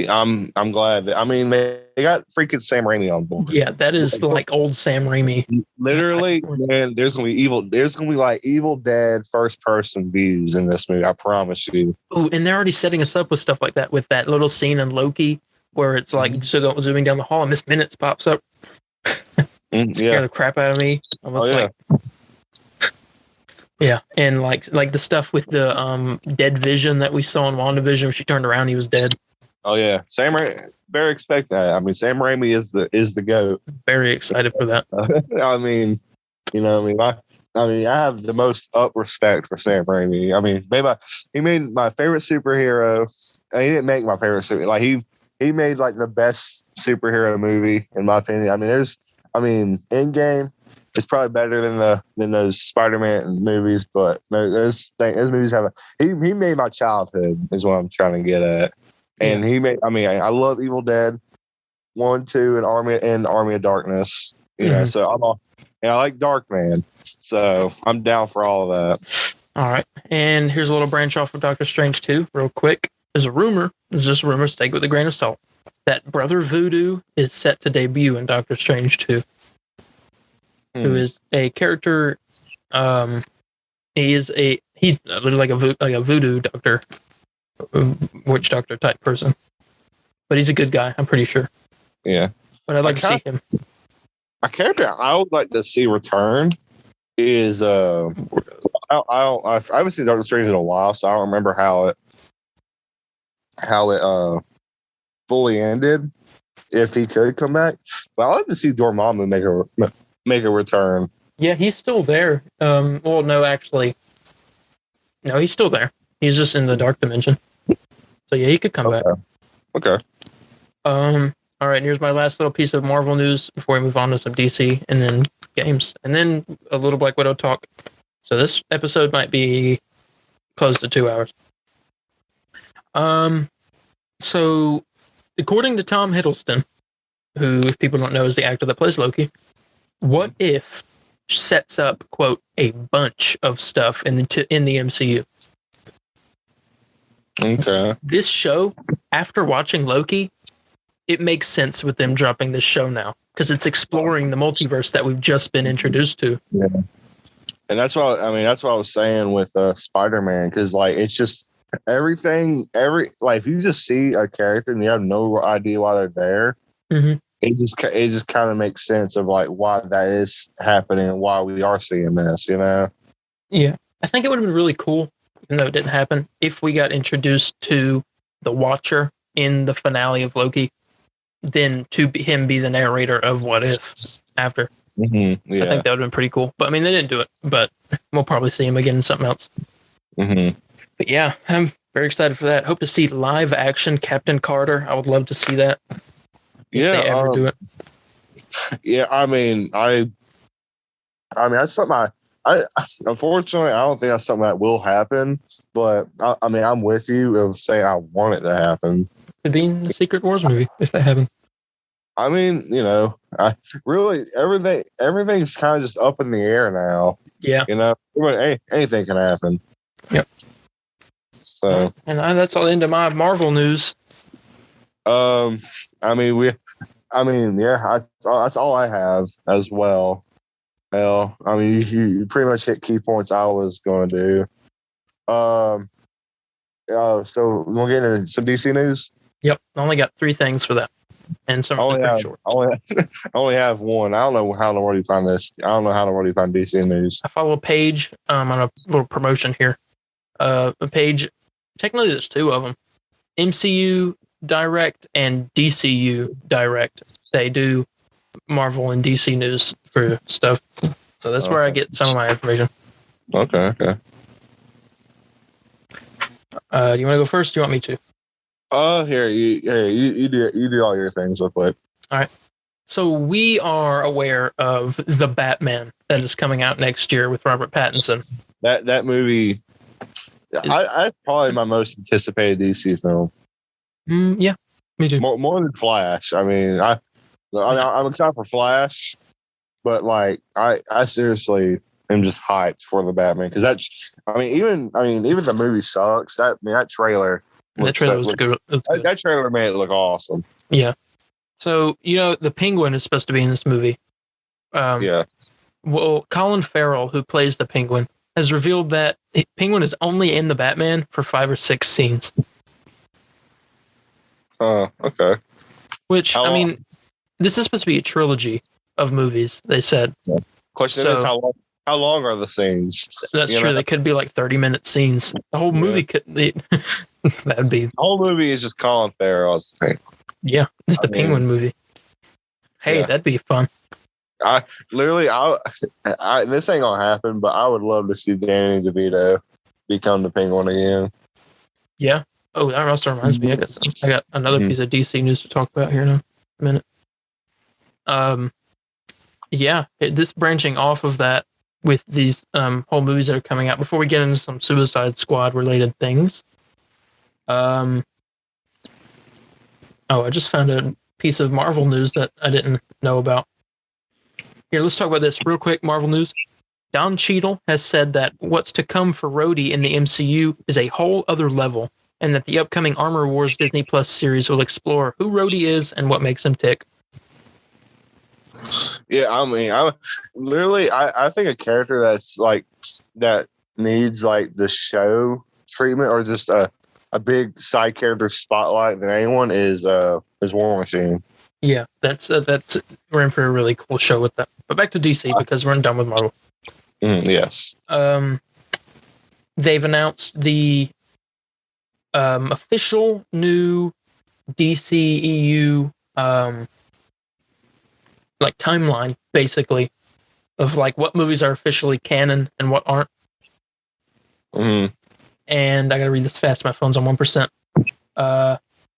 I'm glad. I mean, they got freaking Sam Raimi on board. Yeah, that is like old Sam Raimi. Literally, man, there's gonna be like Evil Dead first person views in this movie. I promise you. Oh, and they're already setting us up with stuff like that, with that little scene in Loki where it's like zooming down the hall and Miss Minutes pops up. Scare the crap out of me. Almost like. Yeah, and like the stuff with the dead Vision that we saw in WandaVision, when she turned around, he was dead. Oh yeah, Sam Raimi. Very expect that. I mean, Sam Raimi is the GOAT. Very excited for that. I mean, I have the most up respect for Sam Raimi. I mean, he made my favorite superhero. He didn't make my favorite superhero. Like he made like the best superhero movie in my opinion. I mean, Endgame is probably better than those Spider-Man movies, but those movies he made my childhood is what I'm trying to get at. And I love Evil Dead 1, 2, and Army of Darkness. You know, so I like Darkman. So I'm down for all of that. All right. And here's a little branch off of Doctor Strange 2, real quick. There's a rumor. It's just rumors, take it with a grain of salt, that Brother Voodoo is set to debut in Doctor Strange 2. Who is a character, he's like a voodoo doctor, witch doctor type person, but he's a good guy, I'm pretty sure. Yeah, but I'd like to see him. A character I would like to see return is I haven't seen Doctor Strange in a while, so I don't remember how it fully ended. If he could come back, but I'd like to see Dormammu make a return. Yeah, he's still there. Well, no, actually, no, he's still there. He's just in the dark dimension. So yeah, he could come back. Okay. All right, and here's my last little piece of Marvel news before we move on to some DC and then games and then a little Black Widow talk. So this episode might be close to 2 hours. So according to Tom Hiddleston, who, if people don't know, is the actor that plays Loki, What If sets up, quote, a bunch of stuff in the MCU. Okay. This show, after watching Loki, it makes sense with them dropping this show now because it's exploring the multiverse that we've just been introduced to. Yeah. And that's what I was saying with Spider-Man, because like it's just if you just see a character and you have no idea why they're there, it just kind of makes sense of like why that is happening and why we are seeing this, you know? Yeah. I think it would have been really cool, even though it didn't happen, if we got introduced to the Watcher in the finale of Loki, then to him be the narrator of What If after. Yeah. I think that would have been pretty cool. But I mean, they didn't do it, but we'll probably see him again in something else. But yeah, I'm very excited for that. Hope to see live action Captain Carter. I would love to see that. If they ever do it. Yeah, I mean, that's something unfortunately, I don't think that's something that will happen, but I mean, I'm with you of saying I want it to happen. Could be in the Secret Wars movie if that happened. I mean, you know, everything's kind of just up in the air now. Yeah. You know, anything can happen. Yep. So. And that's all into my Marvel news. Yeah, that's all I have as well. Well, I mean, you pretty much hit key points I was going to do. So we'll get into some DC news. Yep, I only got 3 things for that, and some are pretty short. I only have one. I don't know how in the world you find this. I don't know how in the world you find DC news. I follow a page on a little promotion here. A page. Technically, there's 2 of them. MCU Direct and DCU Direct. They do Marvel and DC news for stuff. So that's where I get some of my information. Okay. Do you want to go first? Do you want me to? Here, you do all your things real quick. All right. So we are aware of The Batman that is coming out next year with Robert Pattinson. That movie, that's probably my most anticipated DC film. Yeah. Me too. More than Flash. I mean, I'm excited for Flash, but like I seriously am just hyped for the Batman because even the movie sucks. That trailer. That trailer was good. That trailer made it look awesome. Yeah. So the Penguin is supposed to be in this movie. Yeah. Well, Colin Farrell, who plays the Penguin, has revealed that Penguin is only in the Batman for 5 or 6 scenes. Okay. Which, this is supposed to be a trilogy of movies, they said. Question is, how long are the scenes? That's true. They could be like 30-minute scenes. The whole movie could be... That'd be... The whole movie is just Colin Farrell as the Penguin. Yeah, it's the Penguin movie. Hey, that'd be fun. This ain't gonna happen, but I would love to see Danny DeVito become the Penguin again. Yeah. Oh, that also reminds me. I got another piece of DC news to talk about here in a minute. This branching off of that with these whole movies that are coming out. Before we get into some Suicide Squad related things, I just found a piece of Marvel news that I didn't know about. Here, let's talk about this real quick. Marvel news. Don Cheadle has said that what's to come for Rhodey in the MCU is a whole other level, and that the upcoming Armor Wars Disney Plus series will explore who Rhodey is and what makes him tick. Yeah, I think a character that's like that needs like the show treatment or just a big side character spotlight than anyone is War Machine. Yeah, that's we're in for a really cool show with that. But back to DC because we're done with Marvel. Yes. They've announced the official new DCEU like timeline, basically, of like what movies are officially canon and what aren't. And I gotta read this fast. My phone's on 1%.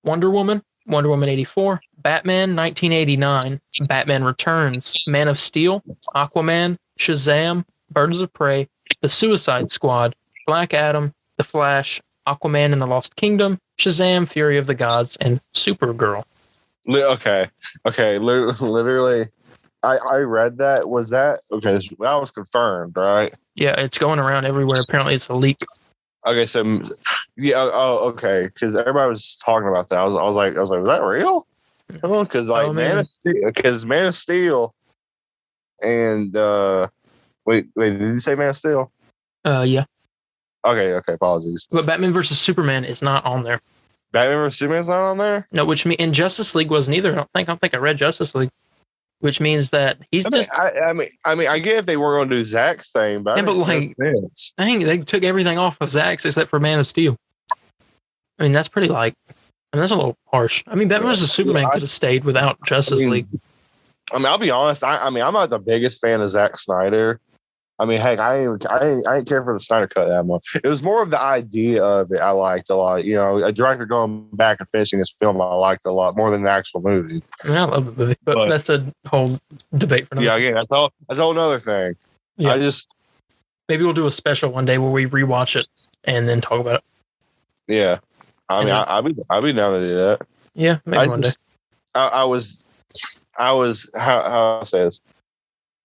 Wonder Woman 84, Batman 1989, Batman Returns, Man of Steel, Aquaman, Shazam, Birds of Prey, The Suicide Squad, Black Adam, The Flash, Aquaman and the Lost Kingdom, Shazam, Fury of the Gods, and Supergirl. Okay. Literally, I read that. Was that okay? That was confirmed, right? Yeah, it's going around everywhere. Apparently, it's a leak. Okay, so yeah. Oh, okay. Because everybody was talking about that. I was like, was that real? Because Man of Steel, and wait, did you say Man of Steel? Yeah. Okay. Apologies. But Batman versus Superman is not on there. Batman vs. Superman's not on there? No, which means and Justice League wasn't either. I don't think I read Justice League, which means that he's I get if they were going to do Zack's thing, but I think they took everything off of Zack's except for Man of Steel. I mean, that's pretty that's a little harsh. I mean, Batman vs. Superman could have stayed without Justice League. I mean, I'll be honest. I'm not the biggest fan of Zack Snyder. I mean, heck, I ain't care for the Snyder Cut that much. It was more of the idea of it I liked a lot. A director going back and finishing his film I liked a lot more than the actual movie. I mean, I love the movie, but that's a whole debate for another. Yeah, again, that's a whole other thing. Yeah. Maybe we'll do a special one day where we rewatch it and then talk about it. Yeah, I mean, I'd be down to do that. Yeah, maybe one day. I was how I say this.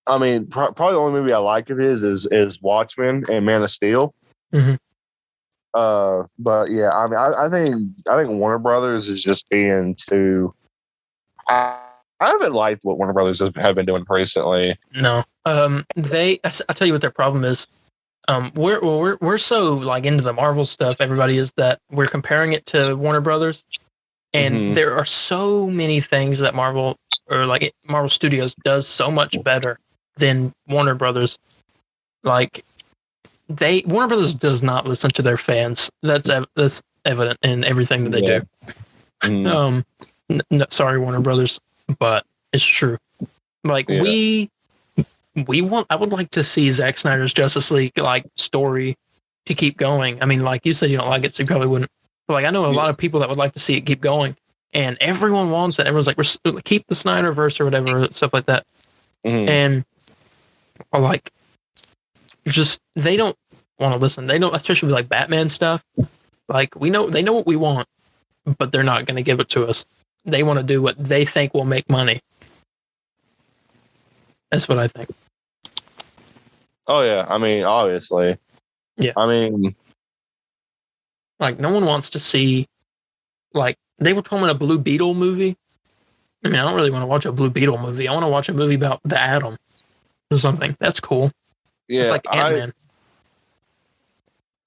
I mean, probably the only movie I like of his is Watchmen and Man of Steel. Mm-hmm. But yeah, I mean, I think Warner Brothers is just being too. I haven't liked what Warner Brothers have been doing recently. No, I'll tell you what their problem is. We're so like into the Marvel stuff. Everybody is that we're comparing it to Warner Brothers, and there are so many things that Marvel Studios does so much better than Warner Brothers. Like Warner Brothers does not listen to their fans. That's evident in everything that they do. Sorry, Warner Brothers, but it's true. Like I would like to see Zack Snyder's Justice League like story to keep going. I mean, like you said, you don't like it, so you probably wouldn't. But like I know a lot of people that would like to see it keep going, and everyone wants it. Everyone's like, "We're keep the Snyderverse" or whatever, stuff like that. And like, just they don't want to listen. They don't, especially with like Batman stuff. Like they know what we want, but they're not going to give it to us. they want to do what they think will make money. That's what I think. Oh yeah, I mean, obviously. Yeah. I mean, like no one wants to see, like they were filming a Blue Beetle movie. I mean, I don't really want to watch a Blue Beetle movie. I want to watch a movie about the Atom or something. That's cool. Yeah, it's like Ant-Man.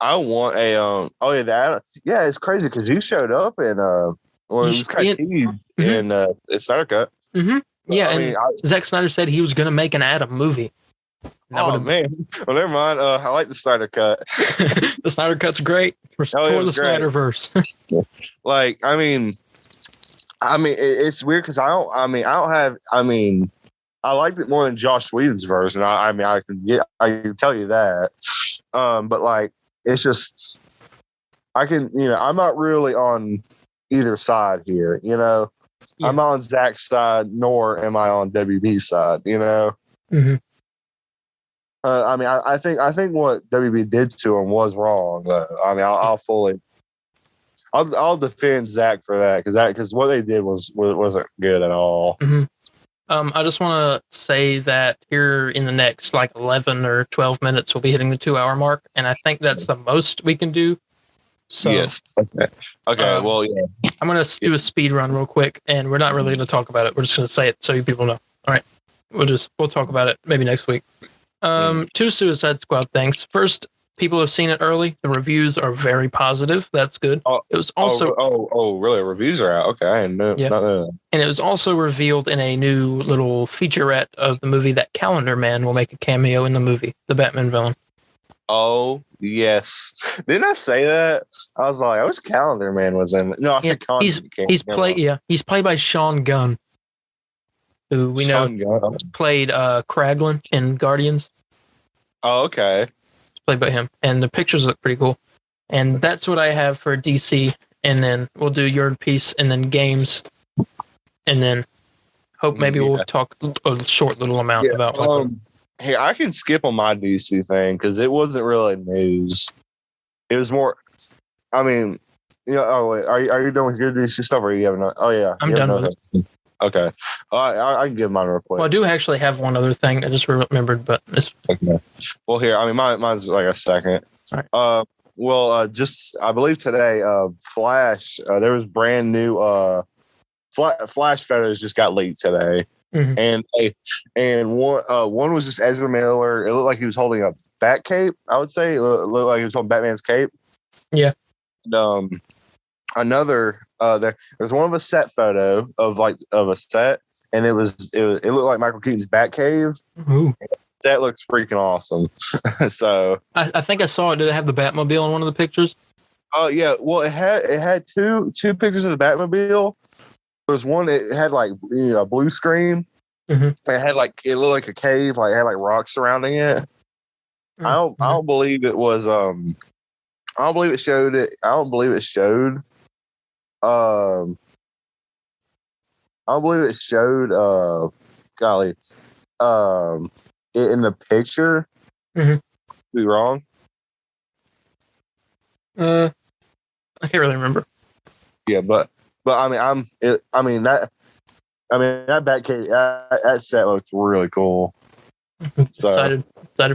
I want a oh yeah, the Atom. Yeah, it's crazy because you showed up in well, it was kind of teased in Snyder Cut. Mm-hmm. Yeah, I mean, Zack Snyder said he was going to make an Atom movie. Oh man! Well, never mind. I like the Snyder Cut. The Snyder Cut's great. Restore the Snyderverse. Like, I mean, it's weird because I liked it more than Josh Whedon's version. I can tell you that. But like, it's just, I'm not really on either side here. Yeah. I'm not on Zach's side, nor am I on WB's side. Mm-hmm. I think what WB did to him was wrong. I'll defend Zach for that because what they did wasn't good at all. Mm-hmm. I just want to say that here in the next like 11 or 12 minutes, we'll be hitting the 2-hour mark, and I think that's the most we can do. So yes. Okay. Well, yeah. I'm gonna do a speed run real quick, and we're not really going to talk about it. We're just going to say it so you people know. All right. We'll talk about it maybe next week. 2 Suicide Squad things. First, people have seen it early. The reviews are very positive. That's good. It was also really? Reviews are out. Okay, I didn't know. Yeah. And it was also revealed in a new little featurette of the movie that Calendar Man will make a cameo in the movie, the Batman villain. Oh yes, didn't I say that? I was like, I wish Calendar Man was in. No, I said Calendar. He's played by Sean Gunn, who we know played Kraglin in Guardians. Oh, okay. It's played by him, and the pictures look pretty cool. And that's what I have for DC. And then we'll do your piece, and then games, and then maybe we'll talk a short little amount about. Hey, I can skip on my DC thing because it wasn't really news. It was more. I mean, Oh wait, are you done with your DC stuff, or you have not? Oh yeah, I'm done with it. Okay, I can give mine real quick. Well, I do actually have one other thing I just remembered, but it's okay. Well, here, mine's like a second. All right. Just I believe today, Flash. There was brand new Flash photos just got leaked today. Mm-hmm. And one was just Ezra Miller. It looked like he was holding a bat cape. I would say it looked like he was holding Batman's cape. Yeah. And, another there's one of a set photo of a set, and it looked like Michael Keaton's bat cave. Ooh. That looks freaking awesome. So I think I saw it. Did it have the Batmobile in one of the pictures? Oh yeah. Well, it had two pictures of the Batmobile. There was one. It had like a blue screen. Mm-hmm. It had it looked like a cave. Like it had rocks surrounding it. Mm-hmm. I don't believe it was. I don't believe it showed it. I don't believe it showed. I don't believe it showed. Golly. In the picture. Mm-hmm. Be wrong. I can't really remember. Yeah, but that Batcave that set looks really cool. So excited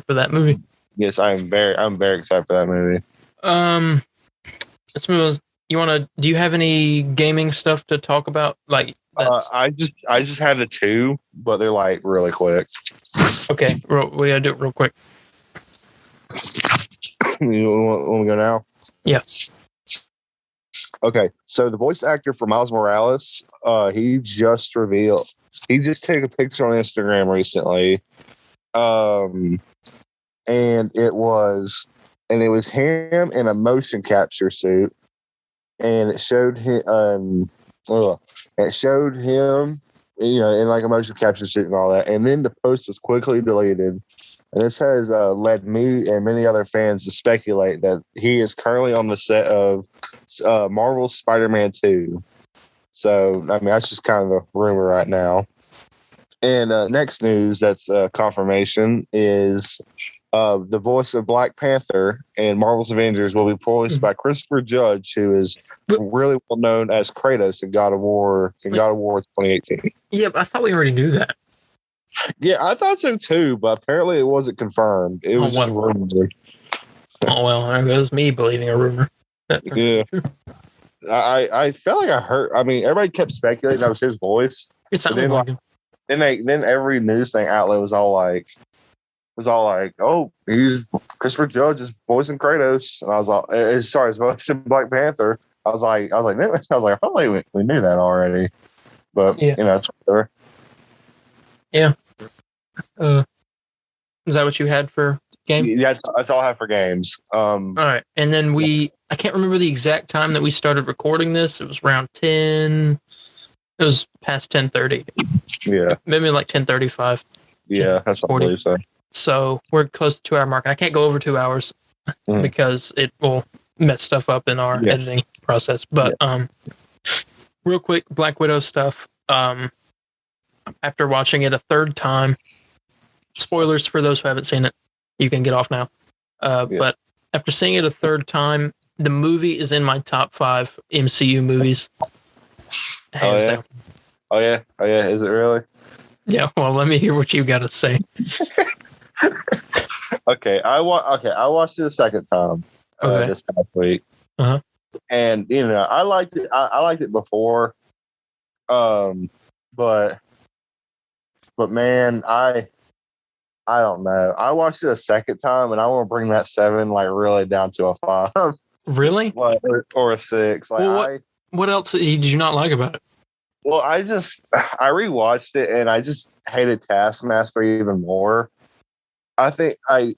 for that movie. Yes, I'm very excited for that movie. Let's move on. Do you have any gaming stuff to talk about? I just had the 2, but they're really quick. Okay, we gotta do it real quick. You want to go now? Yes. Okay, so the voice actor for Miles Morales, he just took a picture on Instagram recently, and it was him in a motion capture suit, and it showed him, in a motion capture suit and all that, and then the post was quickly deleted. And this has led me and many other fans to speculate that he is currently on the set of Marvel's Spider-Man 2. So, that's just kind of a rumor right now. And next news that's confirmation is the voice of Black Panther and Marvel's Avengers will be voiced by Christopher Judge, who is really well known as Kratos in God of War 2018. Yeah, but I thought we already knew that. Yeah, I thought so too, but apparently it wasn't confirmed. It was just rumored. Oh well, there goes me believing a rumor. Yeah, I felt like I heard. I mean, everybody kept speculating that was his voice. It sounded like him. Then every news thing outlet was all like, oh, he's Christopher Judge is voicing Kratos, and I was like, sorry, he's voicing Black Panther. I was like, I felt like we knew that already, but it's whatever. Yeah. Is that what you had for game? Yeah, that's all I have for games. All right, and then I can't remember the exact time that we started recording this. It was around 10. It was past 10:30. Yeah, maybe like 10:35. Yeah, that's what I believe so. So we're close to 2 hour mark. I can't go over 2 hours because it will mess stuff up in our editing process. But real quick, Black Widow stuff. After watching it a third time, spoilers for those who haven't seen it, you can get off now. But after seeing it a third time, the movie is in my top 5 MCU movies. Hands down. Oh yeah. Is it really? Yeah. Well, let me hear what you got to say. Okay, I watched it a second time this past week, and I liked it. I liked it before, but man, I don't know. I watched it a second time, and I want to bring that 7 like really down to a 5. Really? Like, or a 6. Like, well, what else did you not like about it? Well, I rewatched it, and I just hated Taskmaster even more. I think a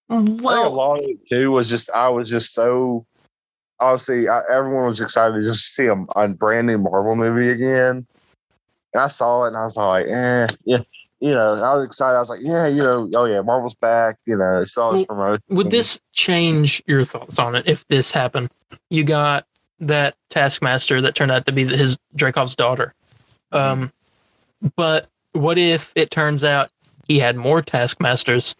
lot of it too was just I was just so obviously everyone was excited to just see a brand new Marvel movie again, and I saw it and I was like, I was excited. I was like, Marvel's back. Saw this promotion. Would this change your thoughts on it if this happened? You got that Taskmaster that turned out to be his Dreykov's daughter, but what if it turns out he had more Taskmasters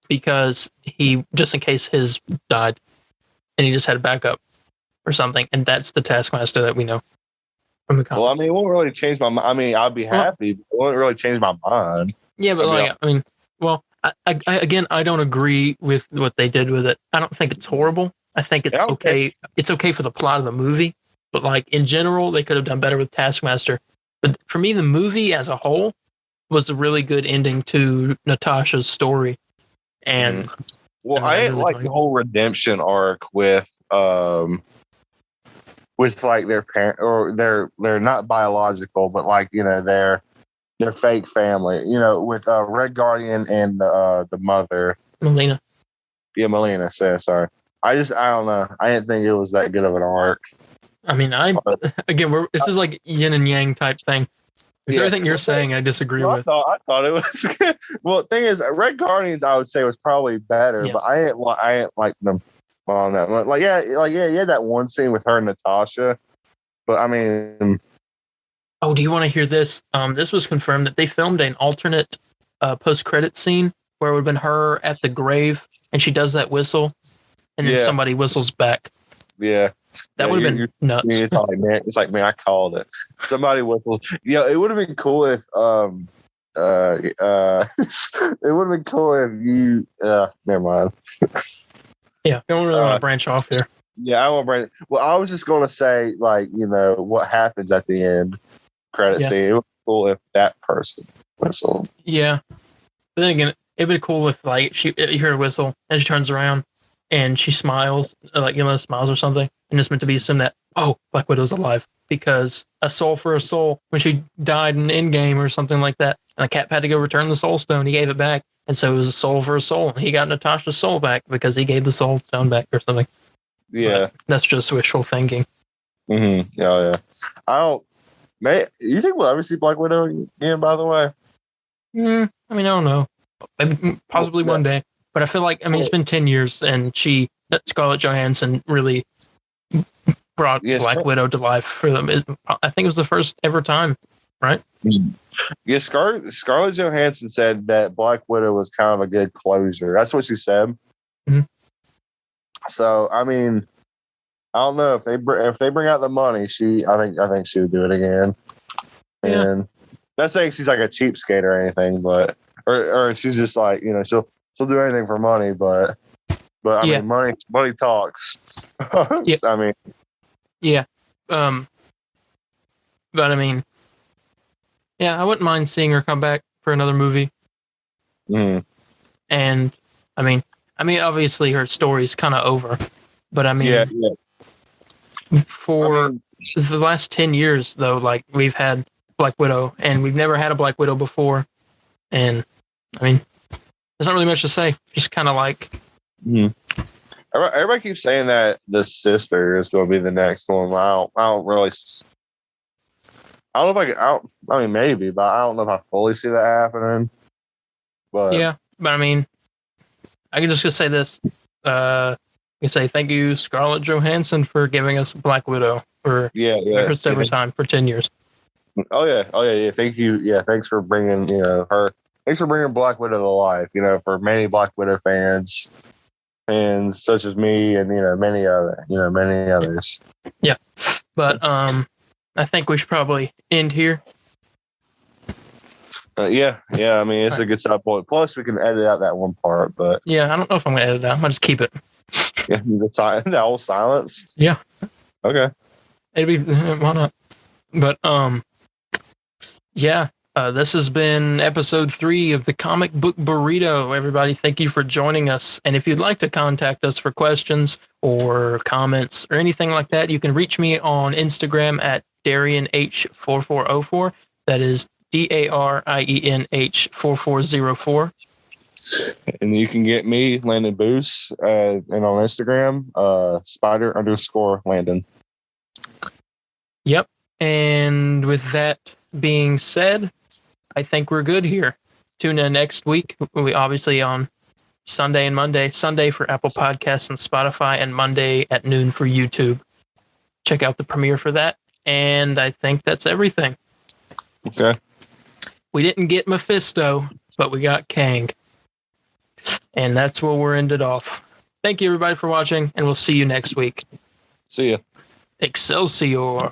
because he, just in case his died, and he just had a backup or something, and that's the Taskmaster that we know from the comics. Well, I mean, it won't really change my mind. I mean, I'll be happy, but it won't really change my mind. Yeah, but I don't agree with what they did with it. I don't think it's horrible. I think it's okay. It's okay for the plot of the movie, but like in general, they could have done better with Taskmaster. But for me, the movie as a whole was a really good ending to Natasha's story. And I didn't like the whole redemption arc with like their parent, or they're not biological, but like their fake family. With Red Guardian and the mother, Melina. Yeah, Melina. Sorry. I don't know. I didn't think it was that good of an arc. I mean, this is like yin and yang type thing. Everything you're saying, I disagree with. I thought it was good. Well, the thing is, Red Guardians, I would say, was probably better, but I ain't like them on that. Like, you had that one scene with her and Natasha, but I mean. Oh, do you want to hear this? This was confirmed that they filmed an alternate post-credit scene where it would have been her at the grave, and she does that whistle, and then somebody whistles back. Yeah. That would have been nuts. It's like, man, I called it. Somebody whistles. Yeah, it would have been cool if it would have been cool if you never mind. Yeah, don't really want to branch off here. Yeah, I won't branch. Well, I was just gonna say, like, what happens at the end credit scene. It would be cool if that person whistled. Yeah. But then again, it'd be cool if like you hear a whistle and she turns around and she smiles, smiles or something, and it's meant to be assumed that, Black Widow's alive, because a soul for a soul, when she died in Endgame or something like that, and the Cap had to go return the Soul Stone, he gave it back, and so it was a soul for a soul, and he got Natasha's soul back because he gave the Soul Stone back or something. Yeah. But that's just wishful thinking. Mm-hmm. Yeah. You think we'll ever see Black Widow again, by the way? I mean, I don't know. Maybe, possibly one day. But I feel like, it's been 10 years, and Scarlett Johansson really brought Black Widow to life for them. I think it was the first ever time right? Yeah, Scarlett Johansson said that Black Widow was kind of a good closer. That's what she said. Mm-hmm. So, I mean, I don't know if they bring out the money. I think she would do it again. Yeah. And not saying she's like a cheapskate or anything, but or she's just like, you know, she'll do anything for money, but I mean, money talks. Yeah. I mean, yeah. But I mean, yeah, I wouldn't mind seeing her come back for another movie. Mm. And I mean, obviously her story's kind of over, but I mean, for the last 10 years though, like we've had Black Widow, and we've never had a Black Widow before, and I mean, there's not really much to say. Just kind of like. Mm. Everybody keeps saying that the sister is going to be the next one. I don't really. I don't know if I mean, maybe, but I don't know if I fully see that happening. But yeah, but I mean, I can just say this. I can say thank you, Scarlett Johansson, for giving us Black Widow for first ever time for 10 years. Oh yeah. Thank you. Yeah, thanks for bringing her. Thanks for bringing Black Widow to life. You know, for many Black Widow fans such as me, and many others. Yeah, but I think we should probably end here. Yeah. I mean, it's a good stop point. Plus, we can edit out that one part, but yeah, I don't know if I'm gonna edit it out. I'm gonna just keep it. Yeah, the whole silence. Yeah. Okay. Maybe why not? But yeah. This has been episode 3 of the Comic Book Burrito. Everybody, thank you for joining us. And if you'd like to contact us for questions or comments or anything like that, you can reach me on Instagram at DarienH4404. That is DARIENH4404. And you can get me, Landon Boos, and on Instagram, Spider_Landon. Yep. And with that being said, I think we're good here. Tune in next week. We obviously on Sunday and Monday. Sunday for Apple Podcasts and Spotify, and Monday at noon for YouTube. Check out the premiere for that. And I think that's everything. Okay. We didn't get Mephisto, but we got Kang. And that's where we're ended off. Thank you, everybody, for watching, and we'll see you next week. See ya. Excelsior.